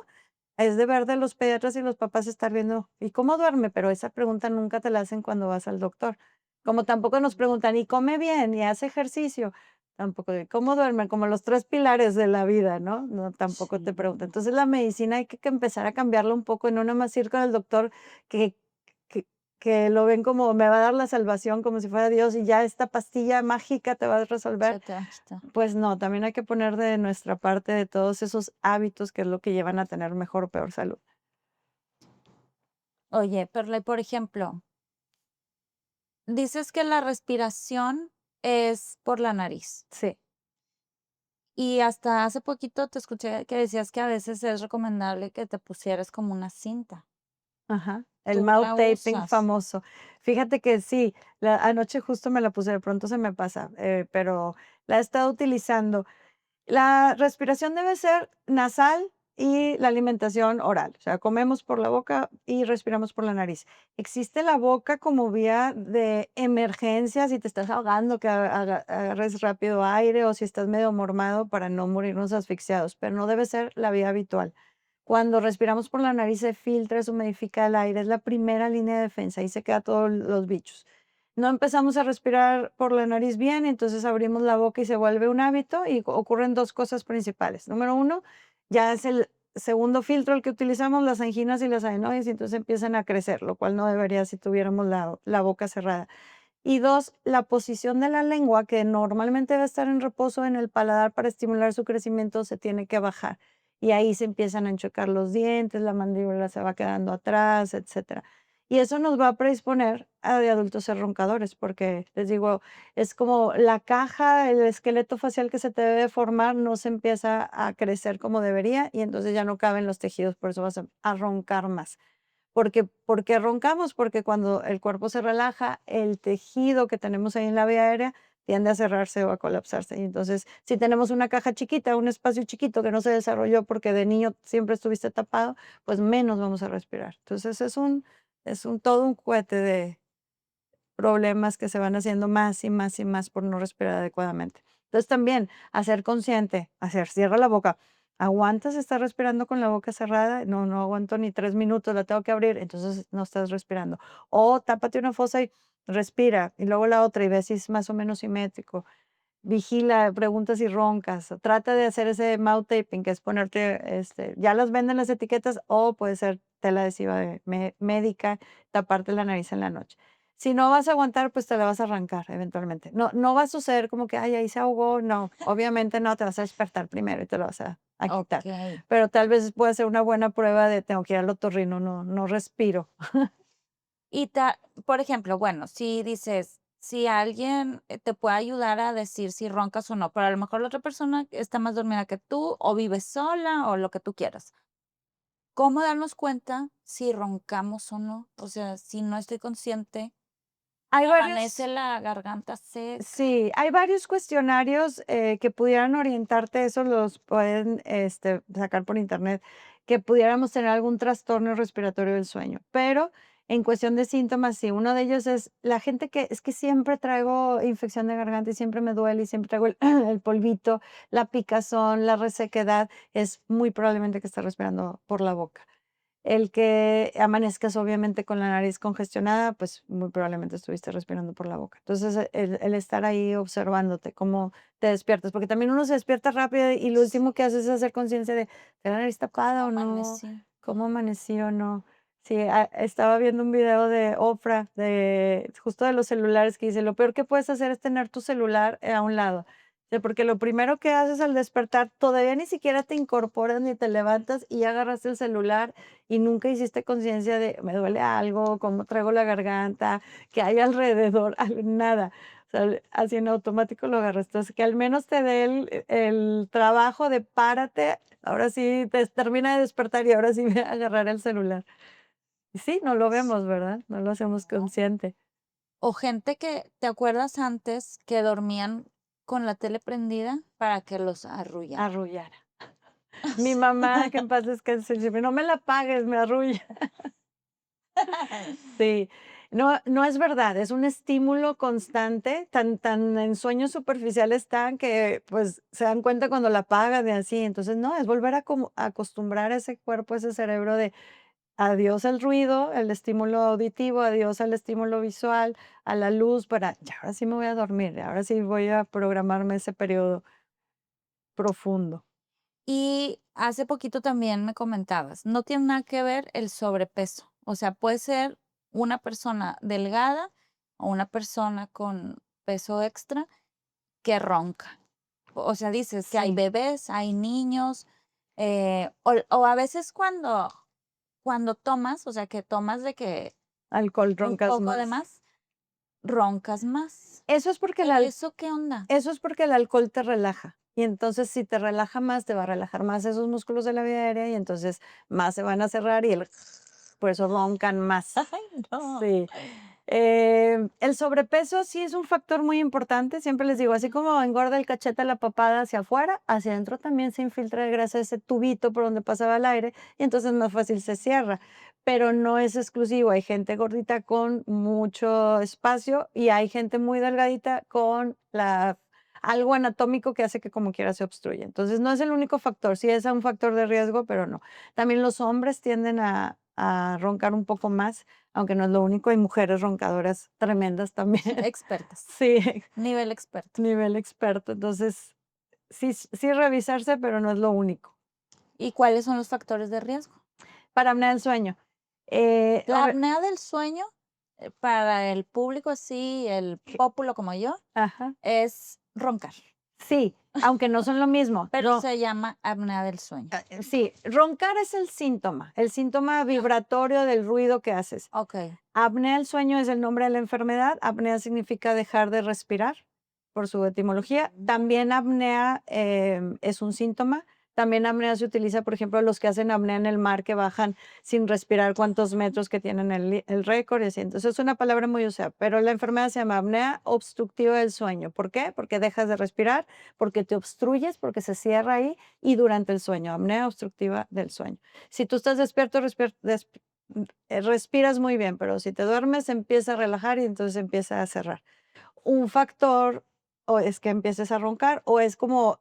es deber de los pediatras y los papás estar viendo, ¿y cómo duerme? Pero esa pregunta nunca te la hacen cuando vas al doctor. Como tampoco nos preguntan, ¿y come bien? ¿Y hace ejercicio? Tampoco, ¿cómo duerme? Como los 3 pilares de la vida, ¿no? No, tampoco te Sí. preguntan. Entonces, la medicina hay que empezar a cambiarla un poco, y no nada más ir con el doctor que que que lo ven como me va a dar la salvación, como si fuera Dios, y ya esta pastilla mágica te va a resolver. Se te va a quitar. Pues no, también hay que poner de nuestra parte de todos esos hábitos que es lo que llevan a tener mejor o peor salud. Oye, pero, por ejemplo, dices que la respiración es por la nariz. Sí, Y hasta hace poquito te escuché que decías que a veces es recomendable que te pusieras como una cinta. ajá, el ¿Tú mouth la taping usas? famoso. Fíjate que sí, anoche justo me la puse, de pronto se me pasa, pero la he estado utilizando. La respiración debe ser nasal y la alimentación oral, o sea, comemos por la boca y respiramos por la nariz. Existe la boca como vía de emergencia, si te estás ahogando, que agarres rápido aire o si estás medio mormado para no morirnos asfixiados, pero no debe ser la vía habitual. Cuando respiramos por la nariz se filtra, se humidifica el aire, es la primera línea de defensa, ahí se queda todos los bichos. no empezamos a respirar por la nariz bien, entonces abrimos la boca y se vuelve un hábito y ocurren 2 cosas principales. Número uno, ya es el segundo filtro el que utilizamos, las anginas y las adenoides, y entonces empiezan a crecer, lo cual no debería si tuviéramos la boca cerrada. Y 2, la posición de la lengua, que normalmente debe estar en reposo en el paladar para estimular su crecimiento, se tiene que bajar. Y ahí se empiezan a enchocar los dientes, la mandíbula se va quedando atrás, etcétera. Y eso nos va a predisponer a de adultos ser roncadores, porque les digo, es como la caja, el esqueleto facial que se te debe formar no se empieza a crecer como debería y entonces ya no caben los tejidos, por eso vas a roncar más. ¿Por qué roncamos? Porque cuando el cuerpo se relaja, el tejido que tenemos ahí en la vía aérea tiende a cerrarse o a colapsarse. Y entonces, si tenemos una caja chiquita, un espacio chiquito que no se desarrolló porque de niño siempre estuviste tapado, pues menos vamos a respirar. Entonces, es un todo un cohete de problemas que se van haciendo más y más y más por no respirar adecuadamente. Entonces, también hacer consciente, cierra la boca. ¿Aguantas estar respirando con la boca cerrada? No, no aguanto ni 3 minutos, la tengo que abrir, entonces no estás respirando. O tápate una fosa y respira, y luego la otra, y ves si es más o menos simétrico. Vigila, pregunta si roncas, o trata de hacer ese mouth taping, que es ponerte, ya las venden las etiquetas, o puede ser tela adhesiva de médica, taparte la nariz en la noche. Si no vas a aguantar, pues te la vas a arrancar eventualmente. No va a suceder como que: "Ay, ahí se ahogó", no, obviamente no, te vas a despertar primero y te lo vas a quitar. Okey. Pero tal vez puede ser una buena prueba de tengo que ir al otorrino, no respiro. Y por ejemplo, bueno, si dices, si alguien, te puede ayudar a decir si roncas o no, pero a lo mejor la otra persona está más dormida que tú, o vive sola, o lo que tú quieras. ¿Cómo darnos cuenta si roncamos o no? O sea, si no estoy consciente, Hay me amanece varios la garganta seca. Sí, hay varios cuestionarios, que pudieran orientarte, eso los pueden, sacar por internet, que pudiéramos tener algún trastorno respiratorio del sueño. Pero en cuestión de síntomas, sí, uno de ellos es la gente que es que siempre traigo infección de garganta y siempre me duele y siempre traigo el el polvito, la picazón, la resequedad, es muy probablemente que esté respirando por la boca. El que amanezcas, obviamente, con la nariz congestionada, pues, muy probablemente estuviste respirando por la boca. Entonces, el estar ahí observándote, cómo te despiertas, porque también uno se despierta rápido y lo último que haces es hacer conciencia de, ¿tengo la nariz tapada o no? Amanecí. ¿Cómo amanecí o no? Sí, estaba viendo un video de Oprah, de justo de los celulares, que dice: "Lo peor que puedes hacer es tener tu celular, a un lado". Porque lo primero que haces al despertar, todavía ni siquiera te incorporas ni te levantas y ya agarraste el celular y nunca hiciste conciencia de, me duele algo, cómo traigo la garganta, qué hay alrededor, nada. O sea, así en automático lo agarras. Entonces, que al menos te dé el trabajo de párate, ahora sí te termina de despertar y ahora sí ve a agarrar el celular. Y sí, no lo vemos, ¿verdad? No lo hacemos No. consciente. O gente que, ¿te acuerdas antes que dormían con la tele prendida para que los arrullara? Arrullar. Mi mamá, que en paz descanse, siempre: "No me la apagues, me arrulla". Sí, no es verdad, es un estímulo constante, tan en sueños superficiales están que, pues, se dan cuenta cuando la apagan y así. Entonces, no, es volver a como a acostumbrar a ese cuerpo, a ese cerebro de adiós al ruido, el estímulo auditivo, adiós al estímulo visual, a la luz para ya, ahora sí me voy a dormir, ahora sí voy a programarme ese periodo profundo. Y hace poquito también me comentabas, no tiene nada que ver el sobrepeso. O sea, puede ser una persona delgada o una persona con peso extra que ronca. O sea, dices que hay Sí, bebés, hay niños, o a veces cuando tomas, o sea, que tomas de que alcohol, un roncas poco de más. más, roncas más. Eso es porque ¿Eso qué onda? Eso es porque el alcohol te relaja, y entonces, si te relaja más, te va a relajar más esos músculos de la vía aérea, y entonces más se van a cerrar y por eso roncan más. Ay, no. Sí. El sobrepeso sí es un factor muy importante, siempre les digo, así como engorda el cachete la papada hacia afuera, hacia adentro también se infiltra de grasa ese tubito por donde pasaba el aire, y entonces más fácil se cierra, pero no es exclusivo, hay gente gordita con mucho espacio y hay gente muy delgadita con algo anatómico que hace que como quiera se obstruya. Entonces, no es el único factor, sí es un factor de riesgo, pero no. También los hombres tienden a a roncar un poco más, aunque no es lo único, hay mujeres roncadoras tremendas también. Expertas, Sí, nivel experto. nivel experto. Entonces, sí revisarse, pero no es lo único. ¿Y cuáles son los factores de riesgo? Para apnea del sueño, La obvia apnea del sueño, para el público así, el pópulo como yo, ajá, es roncar, sí, aunque no son lo mismo. pero se llama apnea del sueño. Sí, roncar es el síntoma vibratorio del ruido que haces. Okey. Apnea del sueño es el nombre de la enfermedad. Apnea significa dejar de respirar, por su etimología. También apnea es un síntoma. También apnea se utiliza, por ejemplo, los que hacen apnea en el mar, que bajan sin respirar cuántos metros que tienen el récord y así. Entonces es una palabra muy usada, pero la enfermedad se llama apnea obstructiva del sueño. ¿Por qué? Porque dejas de respirar, porque te obstruyes, porque se cierra ahí y durante el sueño, apnea obstructiva del sueño. Si tú estás despierto, respiras muy bien, pero si te duermes, se empieza a relajar y entonces empieza a cerrar. Un factor o es que empieces a roncar o es como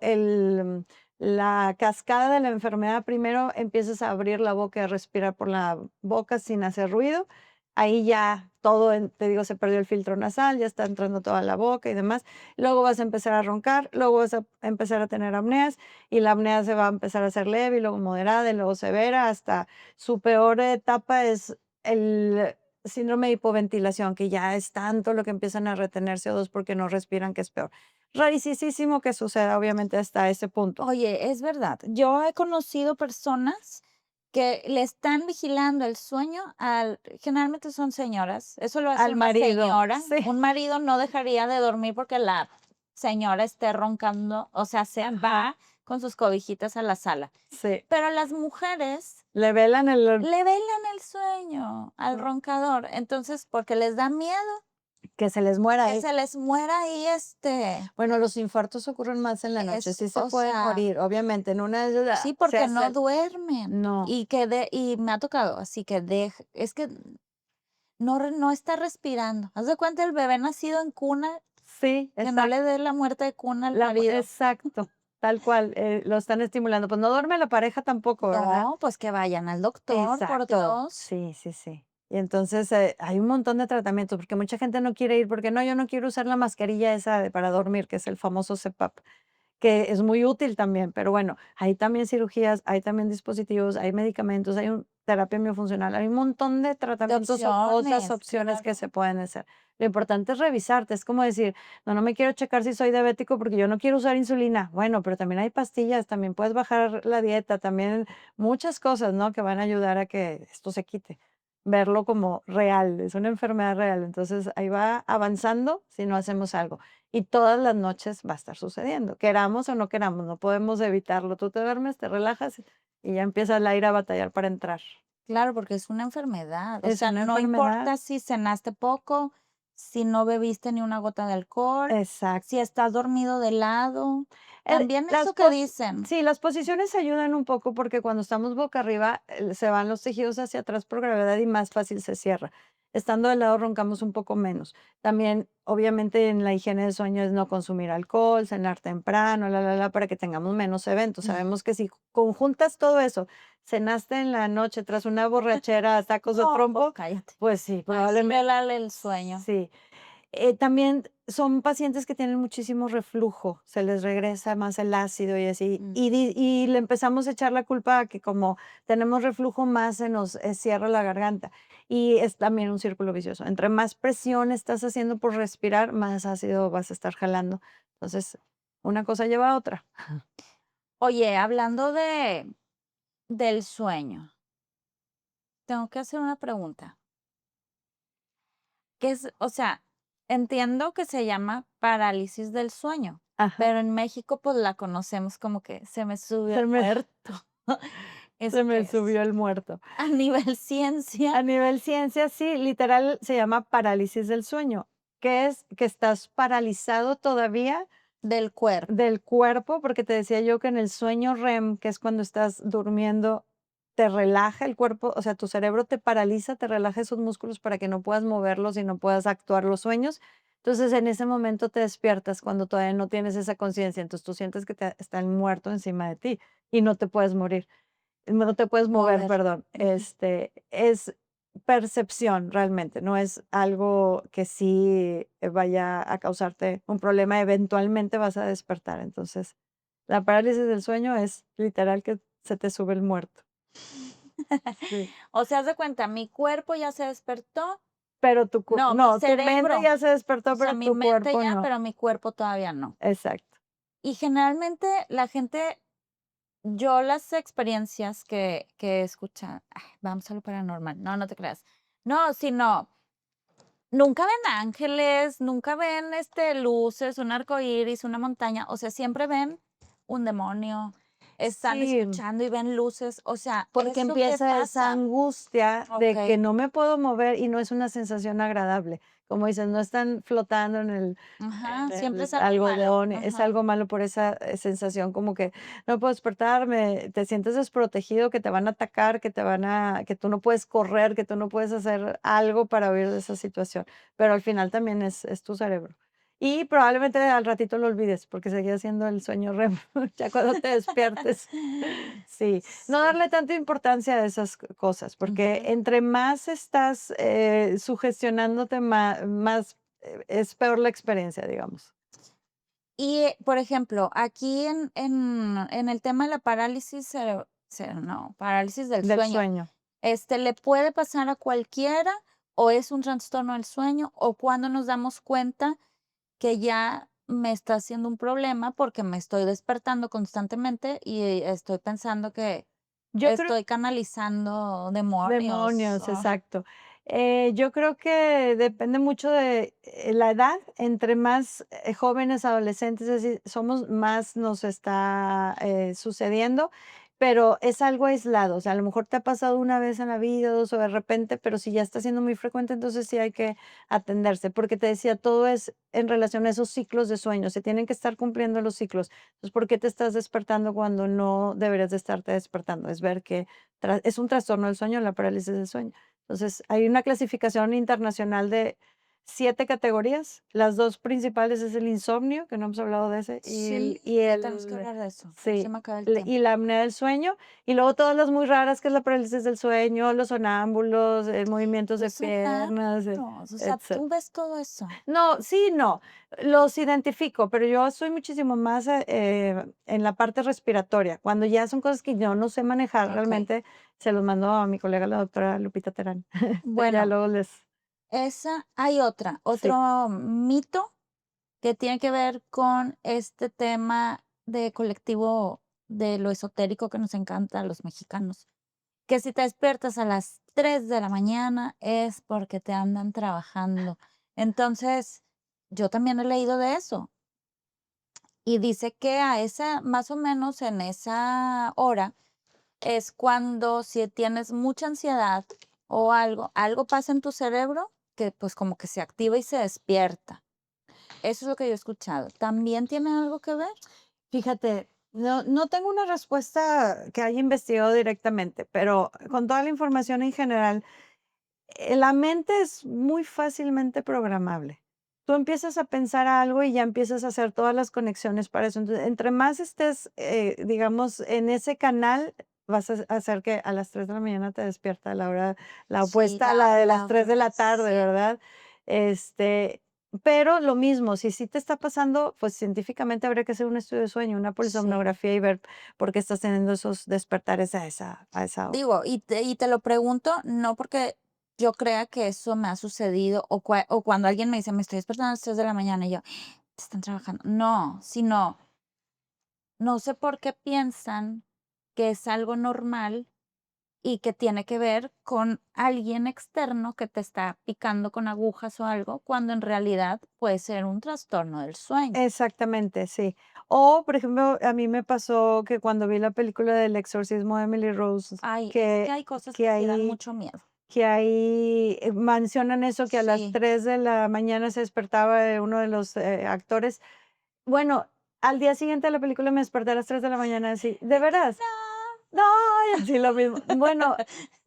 la cascada de la enfermedad. Primero empiezas a abrir la boca y a respirar por la boca sin hacer ruido. Ahí ya todo, te digo, se perdió el filtro nasal, ya está entrando toda la boca y demás. Luego vas a empezar a roncar, luego vas a empezar a tener apneas y la apnea se va a empezar a hacer leve y luego moderada y luego severa hasta su peor etapa es el síndrome de hipoventilación, que ya es tanto lo que empiezan a retener CO2 porque no respiran, que es peor. Rarísimo que suceda, obviamente, hasta ese punto. Oye, es verdad. Yo he conocido personas que le están vigilando el sueño al generalmente son señoras, eso lo hace Al una marido, señora. sí, Un marido no dejaría de dormir porque la señora esté roncando, o sea, se ajá, va con sus cobijitas a la sala. sí. Pero las mujeres Le velan le velan el sueño al roncador, entonces, porque les da miedo que se les muera que ahí. se les muera ahí, Bueno, los infartos ocurren más en la noche, es sí se o pueden sea, morir, obviamente, en una de esas sí, se porque no hace duermen, no, y me ha tocado, así que es que no está respirando. Haz de cuenta el bebé nacido en cuna, sí, que no le exacto. dé la muerte de cuna al marido. Exacto, tal cual, lo están estimulando. Pues no duerme la pareja tampoco, ¿verdad? No, pues que vayan al doctor, por Exacto, Dios. sí, sí, sí. Y entonces, hay un montón de tratamientos, porque mucha gente no quiere ir, porque no, yo no quiero usar la mascarilla esa para dormir, que es el famoso CPAP, que es muy útil también, pero bueno, hay también cirugías, hay también dispositivos, hay medicamentos, hay terapia miofuncional, hay un montón de De tratamientos o cosas, opciones, opciones que claro. se pueden hacer. Lo importante es revisarte, es como decir, no, no me quiero checar si soy diabético porque yo no quiero usar insulina. Bueno, pero también hay pastillas, también puedes bajar la dieta, también muchas cosas, ¿no? Que van a ayudar a que esto se quite. Verlo como real, es una enfermedad real. Entonces ahí va avanzando si no hacemos algo. Y todas las noches va a estar sucediendo, queramos o no queramos, no podemos evitarlo. Tú te duermes, te relajas y ya empieza el aire a batallar para entrar. Claro, porque es una enfermedad, o Es sea, una no enfermedad. importa si cenaste poco, si no bebiste ni una gota de alcohol, si Exacto. estás dormido de lado, también Las eso que pos dicen, Sí, las posiciones ayudan un poco porque cuando estamos boca arriba, se van los tejidos hacia atrás por gravedad y más fácil se cierra. Estando de lado roncamos un poco menos. También, obviamente, en la higiene del sueño es no consumir alcohol, cenar temprano, para que tengamos menos eventos. Sabemos que si conjuntas todo eso, cenaste en la noche tras una borrachera a tacos de no, pues trompo, cállate, pues sí, ahí sí probablemente vélale el sueño. sí. También son pacientes que tienen muchísimo reflujo, se les regresa más el ácido y así, Mm. y le empezamos a echar la culpa a que como tenemos reflujo, más se nos, cierra la garganta, y es también un círculo vicioso. Entre más presión estás haciendo por respirar, más ácido vas a estar jalando. Entonces, una cosa lleva a otra. Oye, hablando del sueño, tengo que hacer una pregunta, ¿qué es? O sea, entiendo que se llama parálisis del sueño, Ajá. pero en México, pues, la conocemos como que se me subió el Se me muerto, se ¿eso me qué es? subió el muerto. A nivel ciencia A nivel ciencia, sí, literal se llama parálisis del sueño, que es que estás paralizado todavía del cuerpo. del cuerpo, porque te decía yo que en el sueño REM, que es cuando estás durmiendo, te relaja el cuerpo, o sea, tu cerebro te paraliza, te relaja esos músculos para que no puedas moverlos y no puedas actuar los sueños. Entonces, en ese momento te despiertas cuando todavía no tienes esa conciencia, entonces tú sientes que está el muerto encima de ti y no te puedes morir. no te puedes mover, mover. perdón, Ujú. es percepción realmente, no es algo que sí vaya a causarte un problema, eventualmente vas a despertar. Entonces, la parálisis del sueño es literal que se te sube el muerto. Sí. O sea, haz de cuenta, mi cuerpo ya se despertó. Pero No, mi no, tu mente cerebro. ya se O despertó, sea, pero mi tu mente cuerpo ya, no. pero mi cuerpo todavía no. Exacto. Y generalmente la gente, yo las experiencias que he escuchado, ay, vamos a lo paranormal, no, no te creas. No, sino, nunca ven ángeles, nunca ven, luces, un arco iris, una montaña, o sea, siempre ven un demonio, están Sí. escuchando y ven luces, o sea, Porque ¿eso qué empieza esa pasa? angustia de que Okey, no me puedo mover y no es una sensación agradable. Como dices, no están flotando ajá, en siempre el es algo malo, algodón, es ajá. algo malo por esa, sensación como que no puedo despertarme, te sientes desprotegido, que te van a atacar, que tú no puedes correr, que tú no puedes hacer algo para huir de esa situación, pero al final también es tu cerebro. Y probablemente al ratito lo olvides, porque seguía siendo el sueño REM, ya cuando te despiertes. Sí, no Sí, darle tanta importancia a esas cosas, porque ujú. entre más estás sugestionándote, más es peor la experiencia, digamos, Y, por ejemplo, aquí en el tema de la parálisis no, parálisis del del sueño, sueño. ¿le puede pasar a cualquiera o es un trastorno del sueño? O cuando nos damos cuenta que ya me está haciendo un problema porque me estoy despertando constantemente y estoy pensando que Yo creo estoy canalizando demonios. demonios, exacto. Yo creo que depende mucho de la edad, entre más jóvenes, adolescentes, es decir, somos, más nos está sucediendo, pero es algo aislado, o sea, a lo mejor te ha pasado una vez en la vida, dos, o de repente, pero si ya está siendo muy frecuente, entonces sí hay que atenderse, porque te decía, todo es en relación a esos ciclos de sueño, se tienen que estar cumpliendo los ciclos. Entonces, ¿por qué te estás despertando cuando no deberías de estarte despertando? Es ver que es un trastorno del sueño, la parálisis del sueño. Entonces, hay una clasificación internacional de 7 categorías. Las 2 principales es el insomnio, que no hemos hablado de ese, Sí, y tenemos que el hablar de eso, pero se sí, me acaba el y tiempo. la apnea del sueño, y luego todas las muy raras, que es la parálisis del sueño, los sonámbulos, movimientos Qué de son piernas, o sea, etcétera. ¿tú ves todo eso? No, sí, no, los identifico, pero yo soy muchísimo más, en la parte respiratoria. Cuando ya son cosas que yo no sé manejar Okey. realmente, se los mando a mi colega, la doctora Lupita Terán. Ya Bueno, luego les esa hay sí, otro mito que tiene que ver con este tema de colectivo de lo esotérico que nos encanta a los mexicanos, que si te despiertas a las 3 de la mañana es porque te andan trabajando. Entonces, yo también he leído de eso, y dice que a esa más o menos en esa hora es cuando si tienes mucha ansiedad o algo pasa en tu cerebro que, pues, como que se activa y se despierta. Eso es lo que yo he escuchado, ¿también tiene algo que ver? fíjate, no tengo una respuesta que haya investigado directamente, pero con toda la información en general, la mente es muy fácilmente programable. Tú empiezas a pensar algo y ya empiezas a hacer todas las conexiones para eso. Entonces, entre más estés, digamos, en ese canal, vas a hacer que a las 3 de la mañana te despierta la Sí, opuesta a la de las 3 de la tarde, sí. ¿verdad? Este, pero lo mismo, si sí te está pasando, pues científicamente habría que hacer un estudio de sueño, una Sí. polisomnografía y ver por qué estás teniendo esos despertares a esa hora. Digo, y te lo pregunto, no porque yo crea que eso me ha sucedido, o cuando alguien me dice: "Me estoy despertando a las 3 de la mañana", y yo: "Te están trabajando". No, sino, no sé por qué piensan que es algo normal y que tiene que ver con alguien externo que te está picando con agujas o algo, cuando en realidad puede ser un trastorno del sueño. Exactamente, sí. O, por ejemplo, a mí me pasó que cuando vi la película del exorcismo de Emily Rose, Ay, es que que hay cosas que que sí dan ahí mucho miedo. que ahí, mencionan eso, que a las Sí. 3 de la mañana se despertaba, uno de los, actores. Bueno, al día siguiente de la película me desperté a las 3 de la mañana así, ¿de De que veras? No, y así lo mismo. Bueno,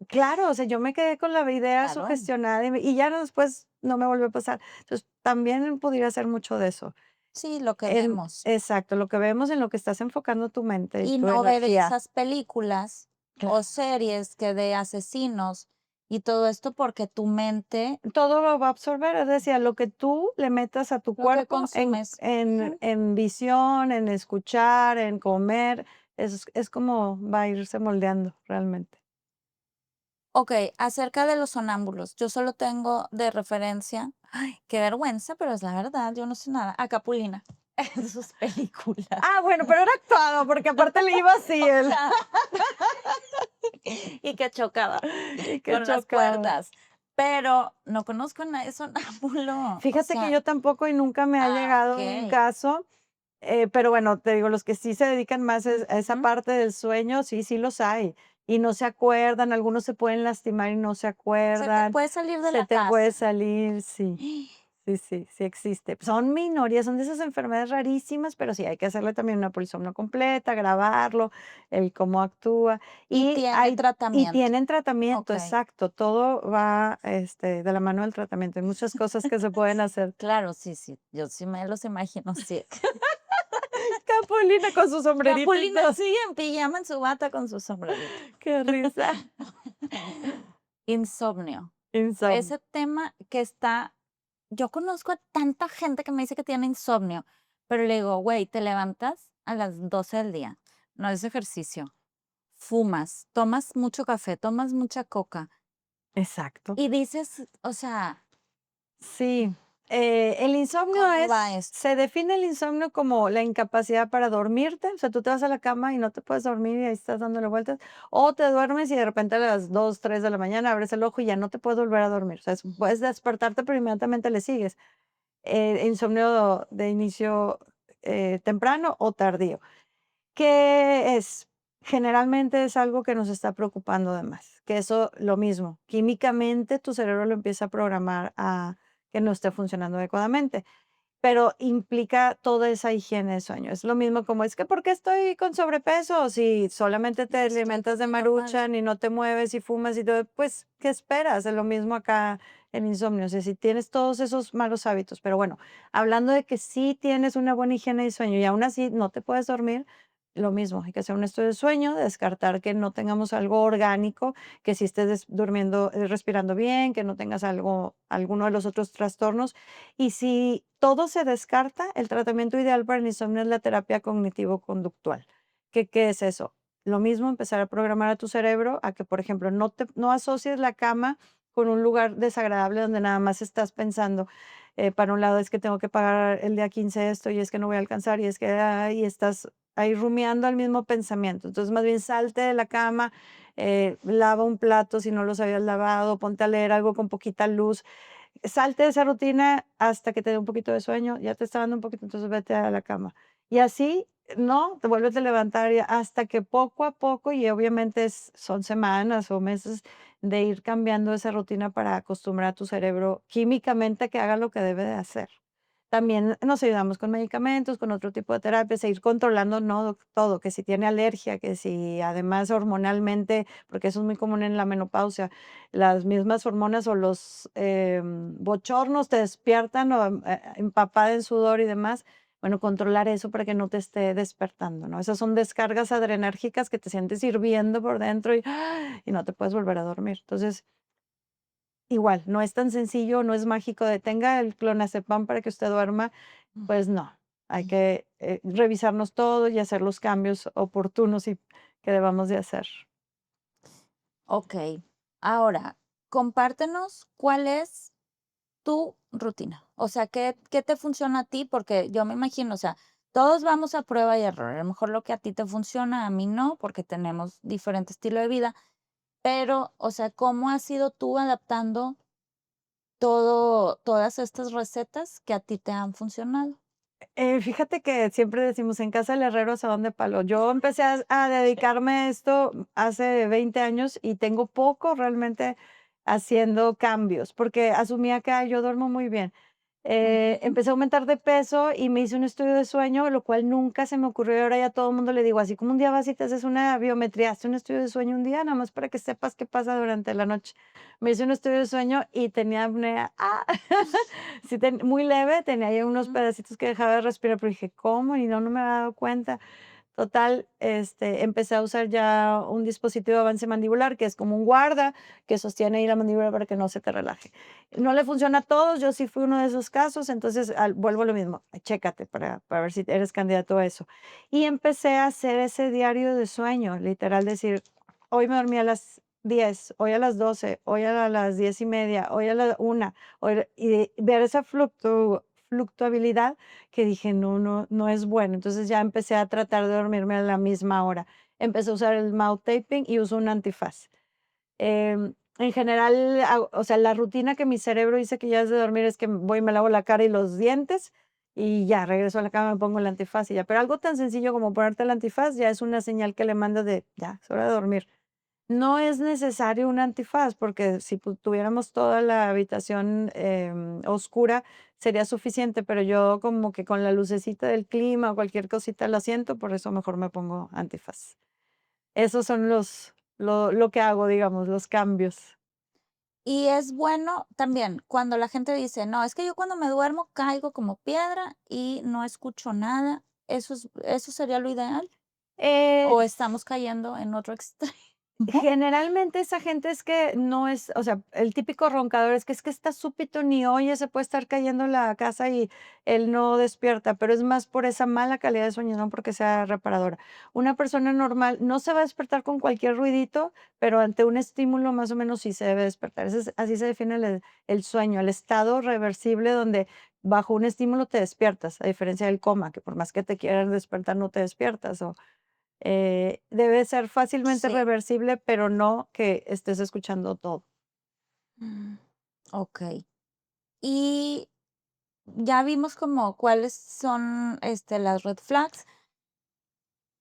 claro, o sea, yo me quedé con la idea claro, sugestionada y ya después no me volvió a pasar. Entonces, también pudiera ser mucho de eso. sí, lo que vemos. Exacto, lo que vemos, en lo que estás enfocando tu mente y Y tu no ver energía. esas películas o series que de asesinos y todo esto porque tu mente Todo lo va a absorber, es decir, a lo que tú le metas a tu lo que cuerpo consumes. Ujú. en visión, en escuchar, en comer, es como va a irse moldeando realmente. Okey, acerca de los sonámbulos, yo solo tengo de referencia, ay, qué vergüenza, pero es la verdad, yo no sé nada, a Capulina en sus películas. Ah, bueno, pero era actuado, porque aparte le iba así O él, sea, y que chocaba y que con las chocaba. puertas, pero no conozco a nadie sonámbulo, o Fíjate que sea, yo tampoco y nunca me ha llegado un okey. caso, pero bueno, te digo, los que sí se dedican más a esa Ujú. parte del sueño, sí, sí los hay. Y no se acuerdan, algunos se pueden lastimar y no se Se te acuerdan, puede salir de se la te puede casa. salir, sí. Sí, sí, sí existe. Son minorías, son de esas enfermedades rarísimas, pero sí hay que hacerle también una polisomno completa, grabarlo, el cómo actúa. Y Y tiene hay y tratamiento. tienen tratamiento, Okey. exacto. Todo va, de la mano del tratamiento. Hay muchas cosas que se pueden hacer. Claro, sí, sí, yo sí me los imagino, sí. Capulina con su sombrerito y Capulina, todo. sí, en pijama, en su bata, con su sombrerito. Qué risa. Insomnio. Insomnio. Ese tema que está yo conozco a tanta gente que me dice que tiene insomnio, pero le digo: "Güey, te levantas a las 12 del día, no haces ejercicio, fumas, tomas mucho café, tomas mucha coca", Exacto. y dices, o sea, Sí, el insomnio ¿cómo va esto? se define el insomnio como la incapacidad para dormirte, o sea, tú te vas a la cama y no te puedes dormir y ahí estás dándole vueltas, o te duermes y de repente a las 2, 3 de la mañana abres el ojo y ya no te puedes volver a dormir, o sea, puedes despertarte, pero inmediatamente le sigues. Insomnio de inicio temprano o tardío. ¿Qué es? Generalmente es algo que nos está preocupando de más, que eso lo mismo, químicamente tu cerebro lo empieza a programar a que no esté funcionando adecuadamente, pero implica toda esa higiene de sueño. Es lo mismo como es que ¿por qué estoy con sobrepeso? Si solamente te Estoy alimentas de comiendo mal. maruchan y no te mueves y fumas y todo, pues, ¿qué esperas? Es lo mismo acá en insomnio, o sea, si tienes todos esos malos hábitos, pero bueno, hablando de que sí tienes una buena higiene de sueño y aún así no te puedes dormir, lo mismo, hay que hacer un estudio de sueño, descartar que no tengamos algo orgánico, que si estés durmiendo, respirando bien, que no tengas algo, alguno de los otros trastornos. Y si todo se descarta, el tratamiento ideal para el insomnio es la terapia cognitivo-conductual. ¿Qué es eso? Lo mismo, empezar a programar a tu cerebro a que, por ejemplo, no asocies la cama con un lugar desagradable donde nada más estás pensando, para un lado es que tengo que pagar el día 15 esto y es que no voy a alcanzar y es que, y estás ahí rumiando al mismo pensamiento. Entonces, más bien salte de la cama, lava un plato si no los habías lavado, ponte a leer algo con poquita luz, salte de esa rutina hasta que te dé un poquito de sueño, ya te está dando un poquito, entonces vete a la cama. Y así, ¿no? Te vuelves a levantar hasta que poco a poco, y obviamente son semanas o meses de ir cambiando esa rutina para acostumbrar a tu cerebro químicamente a que haga lo que debe de hacer. También nos ayudamos con medicamentos, con otro tipo de terapias, e ir controlando, ¿no? Todo, que si tiene alergia, que si además hormonalmente, porque eso es muy común en la menopausia, las mismas hormonas o los bochornos te despiertan o empapada en sudor y demás. Bueno, controlar eso para que no te esté despertando, ¿no? Esas son descargas adrenérgicas que te sientes hirviendo por dentro y no te puedes volver a dormir. Entonces, igual, no es tan sencillo, no es mágico de tenga el clonazepam para que usted duerma, pues no. Hay que revisarnos todo y hacer los cambios oportunos y que debamos de hacer. Okey. Ahora, compártenos cuál es tu rutina. O sea, ¿qué te funciona a ti? Porque yo me imagino, o sea, todos vamos a prueba y error. A lo mejor lo que a ti te funciona, a mí no, porque tenemos diferente estilo de vida. Pero, o sea, ¿cómo has ido tú adaptando todas estas recetas que a ti te han funcionado? Fíjate que siempre decimos: "En casa del herrero asadón de palo". Yo empecé a dedicarme a esto hace 20 años y tengo poco realmente haciendo cambios, porque asumía que: "Ay, yo duermo muy bien". Ujú. Empecé a aumentar de peso y me hice un estudio de sueño, lo cual nunca se me ocurrió, y ahora ya todo el mundo le digo, así como un día vas y te haces una biometría, hazte un estudio de sueño un día, nada más para que sepas qué pasa durante la noche. Me hice un estudio de sueño y tenía apnea, sí, muy leve, tenía ahí unos Ujú. pedacitos que dejaba de respirar, pero dije, ¿cómo? Y no me había dado cuenta. Total, empecé a usar ya un dispositivo de avance mandibular, que es como un guarda que sostiene ahí la mandíbula para que no se te relaje. No le funciona a todos, yo sí fui uno de esos casos, entonces vuelvo a lo mismo, chécate para ver si eres candidato a eso. Y empecé a hacer ese diario de sueño, literal decir, hoy me dormí a las 10, hoy a las 12, hoy a las 10:30, hoy a la 1, y ver esa fluctuabilidad que dije: "No, no, no es bueno". Entonces, ya empecé a tratar de dormirme a la misma hora. Empecé a usar el mouth taping y uso un antifaz. En general, o sea, la rutina que mi cerebro dice que ya es de dormir es que voy y me lavo la cara y los dientes, y ya regreso a la cama, me pongo el antifaz y ya. Pero algo tan sencillo como ponerte el antifaz ya es una señal que le mandas de: "Ya, es hora de dormir". No es necesario un antifaz, porque si tuviéramos toda la habitación, oscura, sería suficiente, pero yo como que con la lucecita del clima o cualquier cosita la siento, por eso mejor me pongo antifaz. Esos son lo que hago, digamos, los cambios. Y es bueno también cuando la gente dice: "No, es que yo cuando me duermo caigo como piedra y no escucho nada", ¿eso sería lo ideal? Eh, ¿O estamos cayendo en otro extremo? Generalmente esa gente es que no es, o sea, el típico roncador es que está súpito, ni oye, se puede estar cayendo la casa y él no despierta, pero es más por esa mala calidad de sueño, no porque sea reparadora. Una persona normal no se va a despertar con cualquier ruidito, pero ante un estímulo más o menos sí se debe despertar. Así se define el sueño, el estado reversible donde bajo un estímulo te despiertas, a diferencia del coma, que por más que te quieras despertar no te despiertas. Debe ser fácilmente Sí. reversible, pero no que estés escuchando todo. Mm, okey. Y ya vimos como cuáles son, las red flags.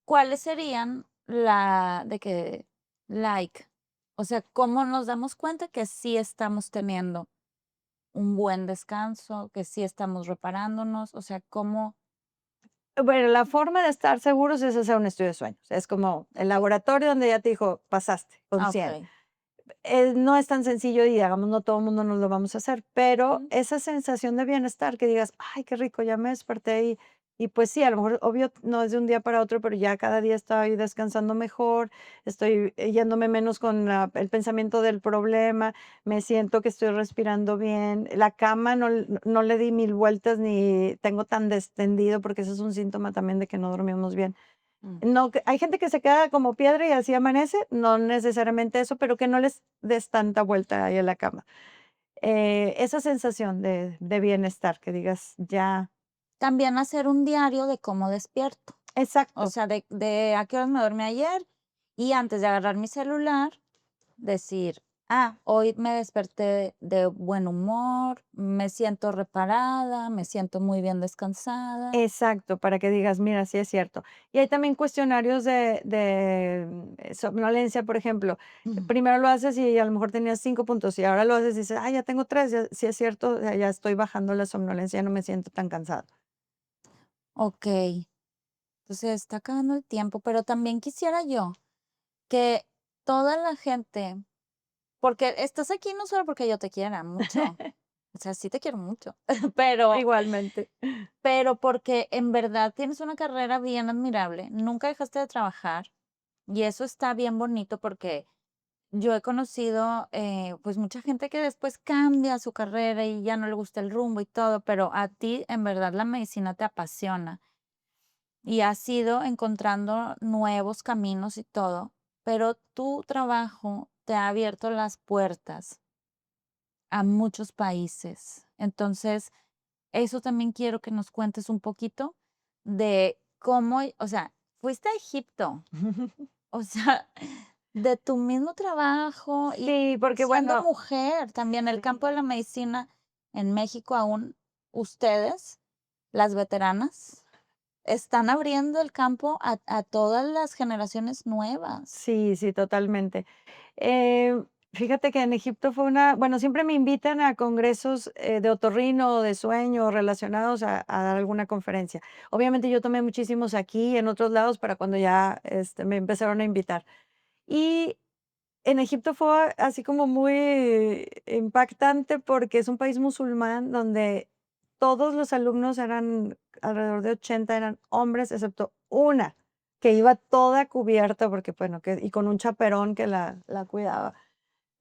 ¿Cuáles serían la de que like? O sea, ¿cómo nos damos cuenta que sí estamos teniendo un buen descanso, que sí estamos reparándonos? O sea, ¿cómo? Bueno, la forma de estar seguros es hacer un estudio de sueños. Es como el laboratorio donde ya te dijo, pasaste con Ah, 100. okey. No es tan sencillo y, digamos, no todo el mundo nos lo vamos a hacer, pero Ujú. esa sensación de bienestar que digas: "Ay, qué rico, ya me desperté", y pues sí, a lo mejor, obvio, no es de un día para otro, pero ya cada día estoy descansando mejor, estoy, yéndome menos con el pensamiento del problema, me siento que estoy respirando bien, la cama no le di 1000 vueltas ni tengo tan destendido, porque ese es un síntoma también de que no dormimos bien. Mm, No, que hay gente que se queda como piedra y así amanece, no necesariamente eso, pero que no les des tanta vuelta ahí en la cama. Esa sensación de bienestar, que digas: "Ya". también hacer un diario de cómo despierto. O Exacto. sea, de a qué horas me dormí ayer, y antes de agarrar mi celular, decir: "Ah, hoy me desperté de buen humor, me siento reparada, me siento muy bien descansada". Exacto, para que digas: "Mira, sí es cierto". Y hay también cuestionarios somnolencia, por ejemplo. Ujú. Primero lo haces y a lo mejor tenías 5 puntos, y ahora lo haces y dices: "Ay, ya tengo 3, ya sí es cierto, ya estoy bajando la somnolencia, ya no me siento tan cansado". Okey, pues se está acabando el tiempo, pero también quisiera yo que toda la gente, porque estás aquí no solo porque yo te quiera mucho, o sea, sí te quiero mucho, pero Igualmente. porque en verdad tienes una carrera bien admirable, nunca dejaste de trabajar, y eso está bien bonito porque yo he conocido, pues, mucha gente que después cambia su carrera y ya no le gusta el rumbo y todo, pero a ti en verdad la medicina te apasiona. Y has ido encontrando nuevos caminos y todo, pero tu trabajo te ha abierto las puertas a muchos países. Entonces, eso también quiero que nos cuentes un poquito de cómo, o sea, fuiste a Egipto, o sea, de tu mismo trabajo y Sí, porque siendo bueno, mujer también, el campo de la medicina en México aún, ustedes, las veteranas, están abriendo el campo a todas las generaciones nuevas. sí, sí, totalmente. Fíjate que en Egipto bueno, siempre me invitan a congresos, de otorrino o de sueño relacionados a dar alguna conferencia. Obviamente, yo tomé muchísimos aquí y en otros lados para cuando ya, me empezaron a invitar. Y en Egipto fue así como muy impactante, porque es un país musulmán donde todos los alumnos eran alrededor de 80, eran hombres, excepto una. que iba toda cubierta porque, bueno, que y con un chaperón que la cuidaba.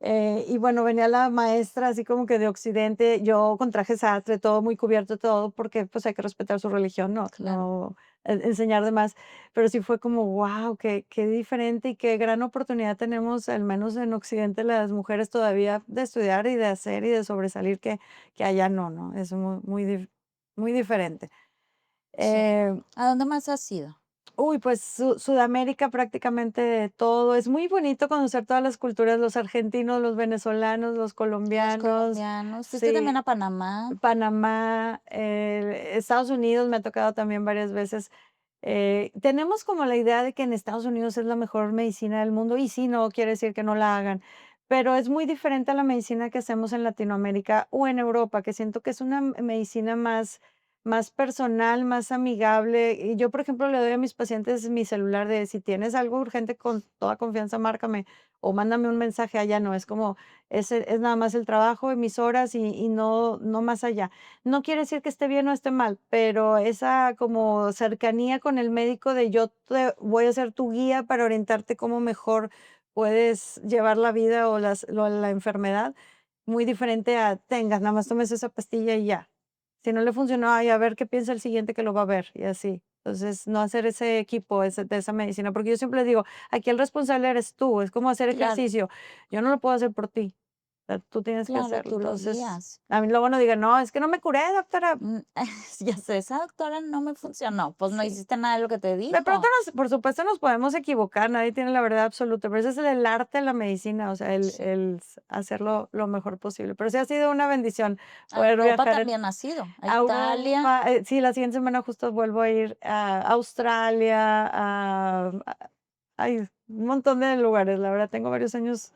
Y bueno, venía la maestra así como que de Occidente, yo con traje sastre, todo muy cubierto, todo, porque, pues, hay que respetar su religión, no Claro, enseñar de más. Pero sí fue como, guau, qué diferente y qué gran oportunidad tenemos, al menos en Occidente, las mujeres todavía de estudiar y de hacer y de sobresalir que allá no, ¿no? Es muy diferente. sí. Eh ¿A dónde más has ido? Uy, pues Sudamérica prácticamente todo. Es muy bonito conocer todas las culturas, los argentinos, los venezolanos, los Los colombianos, colombianos. ¿Fuiste sí, también a Panamá? Panamá, Estados Unidos me ha tocado también varias veces. Tenemos como la idea de que en Estados Unidos es la mejor medicina del mundo y sí, no quiere decir que no la hagan, pero es muy diferente a la medicina que hacemos en Latinoamérica o en Europa, que siento que es una medicina más personal, más amigable. Y yo, por ejemplo, le doy a mis pacientes mi celular de si tienes algo urgente, con toda confianza, márcame o mándame un mensaje. Allá no, es como, es nada más el trabajo y mis horas y no más allá. No quiere decir que esté bien o esté mal, pero esa como cercanía con el médico de yo te voy a ser tu guía para orientarte cómo mejor puedes llevar la vida o la enfermedad, muy diferente a tengas, nada más tomes esa pastilla y ya. Si no le funcionó, ay, a ver qué piensa el siguiente que lo va a ver y así. Entonces, no hacer ese equipo de esa medicina, porque yo siempre les digo, aquí el responsable eres tú, es como hacer Claro, ejercicio. Yo no lo puedo hacer por ti, sea, tú tienes que claro, hacerlo. tú lo Entonces, guías. a mí luego no digan: "No, es que no me curé, doctora". Mm, ya sé, esa doctora no me funcionó, pues no Sí. hiciste nada de lo que te De pronto dijo. por supuesto, nos podemos equivocar, nadie tiene la verdad absoluta, pero ese es el arte de la medicina, o sea, Sí. el hacerlo lo mejor posible. Pero sí ha sido una bendición A poder Europa viajar también has ido, a a Italia. Europa. Sí, la siguiente semana justo vuelvo a ir a Australia, ay, un montón de lugares, la verdad, tengo varios años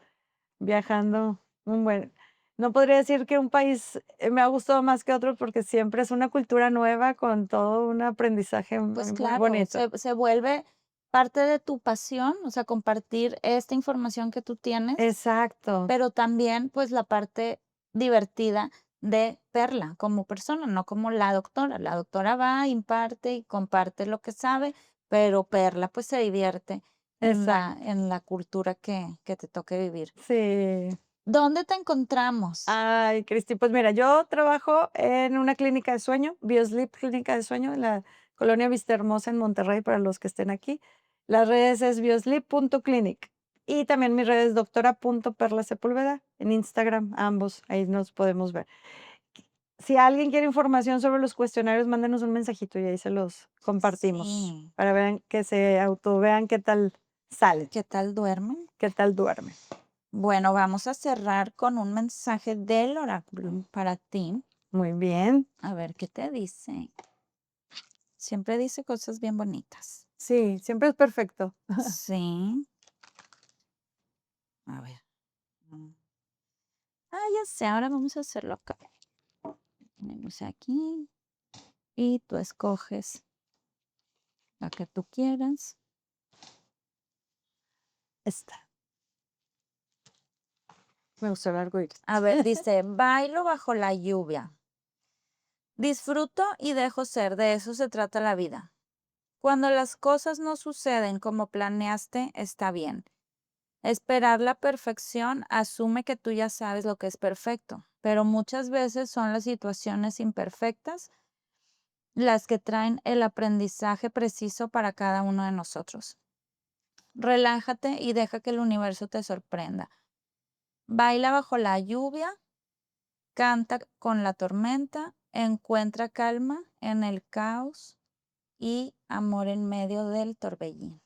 viajando, un buen. No podría decir que un país, me ha gustado más que otro, porque siempre es una cultura nueva con todo un aprendizaje Pues muy claro, bonito. se vuelve parte de tu pasión, o sea, compartir esta información que tú tienes, Exacto, pero también, pues, la parte divertida de Perla como persona, no como la doctora. La doctora va, imparte y comparte lo que sabe, pero Perla, pues, se divierte exacto. en la cultura que te toque vivir. Sí. ¿Dónde te encontramos? Ay, Cristi, pues mira, yo trabajo en una clínica de sueño, BioSleep Clínica de Sueño, en la colonia Vistahermosa, en Monterrey, para los que estén aquí. Las redes es biosleep.clinic y también mis redes doctora.perlasepúlveda en Instagram, ambos, ahí nos podemos ver. Si alguien quiere información sobre los cuestionarios, mándenos un mensajito y ahí se los compartimos Sí, para ver que se autovean qué tal salen, ¿qué tal duermen? qué tal duermen. Bueno, vamos a cerrar con un mensaje del oráculo para ti. Muy bien. A ver qué te dice. Siempre dice cosas bien bonitas. Sí, siempre es perfecto. Sí, a ver. mm, ya sé, ahora vamos a hacerlo acá. Ponemos aquí y tú escoges la que tú quieras. Está. Me gustó el arcoíris. A ver, dice, bailo bajo la lluvia. Disfruto y dejo ser, de eso se trata la vida. Cuando las cosas no suceden como planeaste, está bien. Esperar la perfección asume que tú ya sabes lo que es perfecto, pero muchas veces son las situaciones imperfectas las que traen el aprendizaje preciso para cada uno de nosotros. Relájate y deja que el universo te sorprenda. Baila bajo la lluvia, canta con la tormenta, encuentra calma en el caos y amor en medio del torbellino.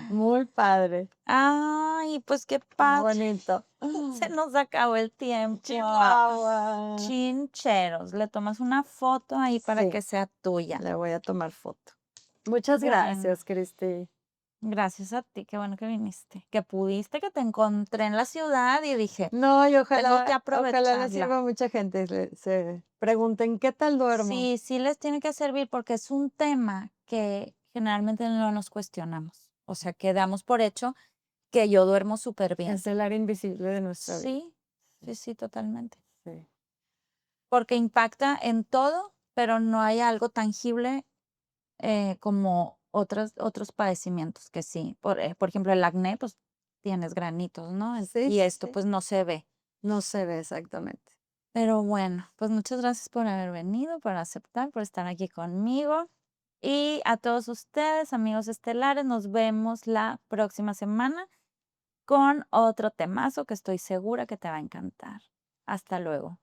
Muy padre, Ay, pues qué muy padre. bonito. Se nos acabó el tiempo. Chihuahua. Chincheros, le tomas una foto ahí para Sí, que sea tuya. le voy a tomar foto. Muchas Bueno, gracias, Cristi. gracias a ti, qué bueno que viniste, que pudiste, que te encontré en la ciudad y dije, No, y tengo que ojalá le sirva aprovecharla. a mucha gente. Se pregunten, ¿qué tal duermo? Sí, sí les tiene que servir porque es un tema que generalmente no nos cuestionamos. O sea, que damos por hecho que yo duermo súper bien. Es el área invisible de nuestra vida. Sí, sí, sí, totalmente. Sí. Porque impacta en todo, pero no hay algo tangible como otros padecimientos que sí, por ejemplo, el acné, pues, tienes granitos, ¿no? Sí, Y sí, esto, sí. pues, no se ve. No se ve exactamente. Pero bueno, pues, muchas gracias por haber venido, por aceptar, por estar aquí conmigo. Y a todos ustedes, amigos estelares, nos vemos la próxima semana con otro temazo que estoy segura que te va a encantar. Hasta luego.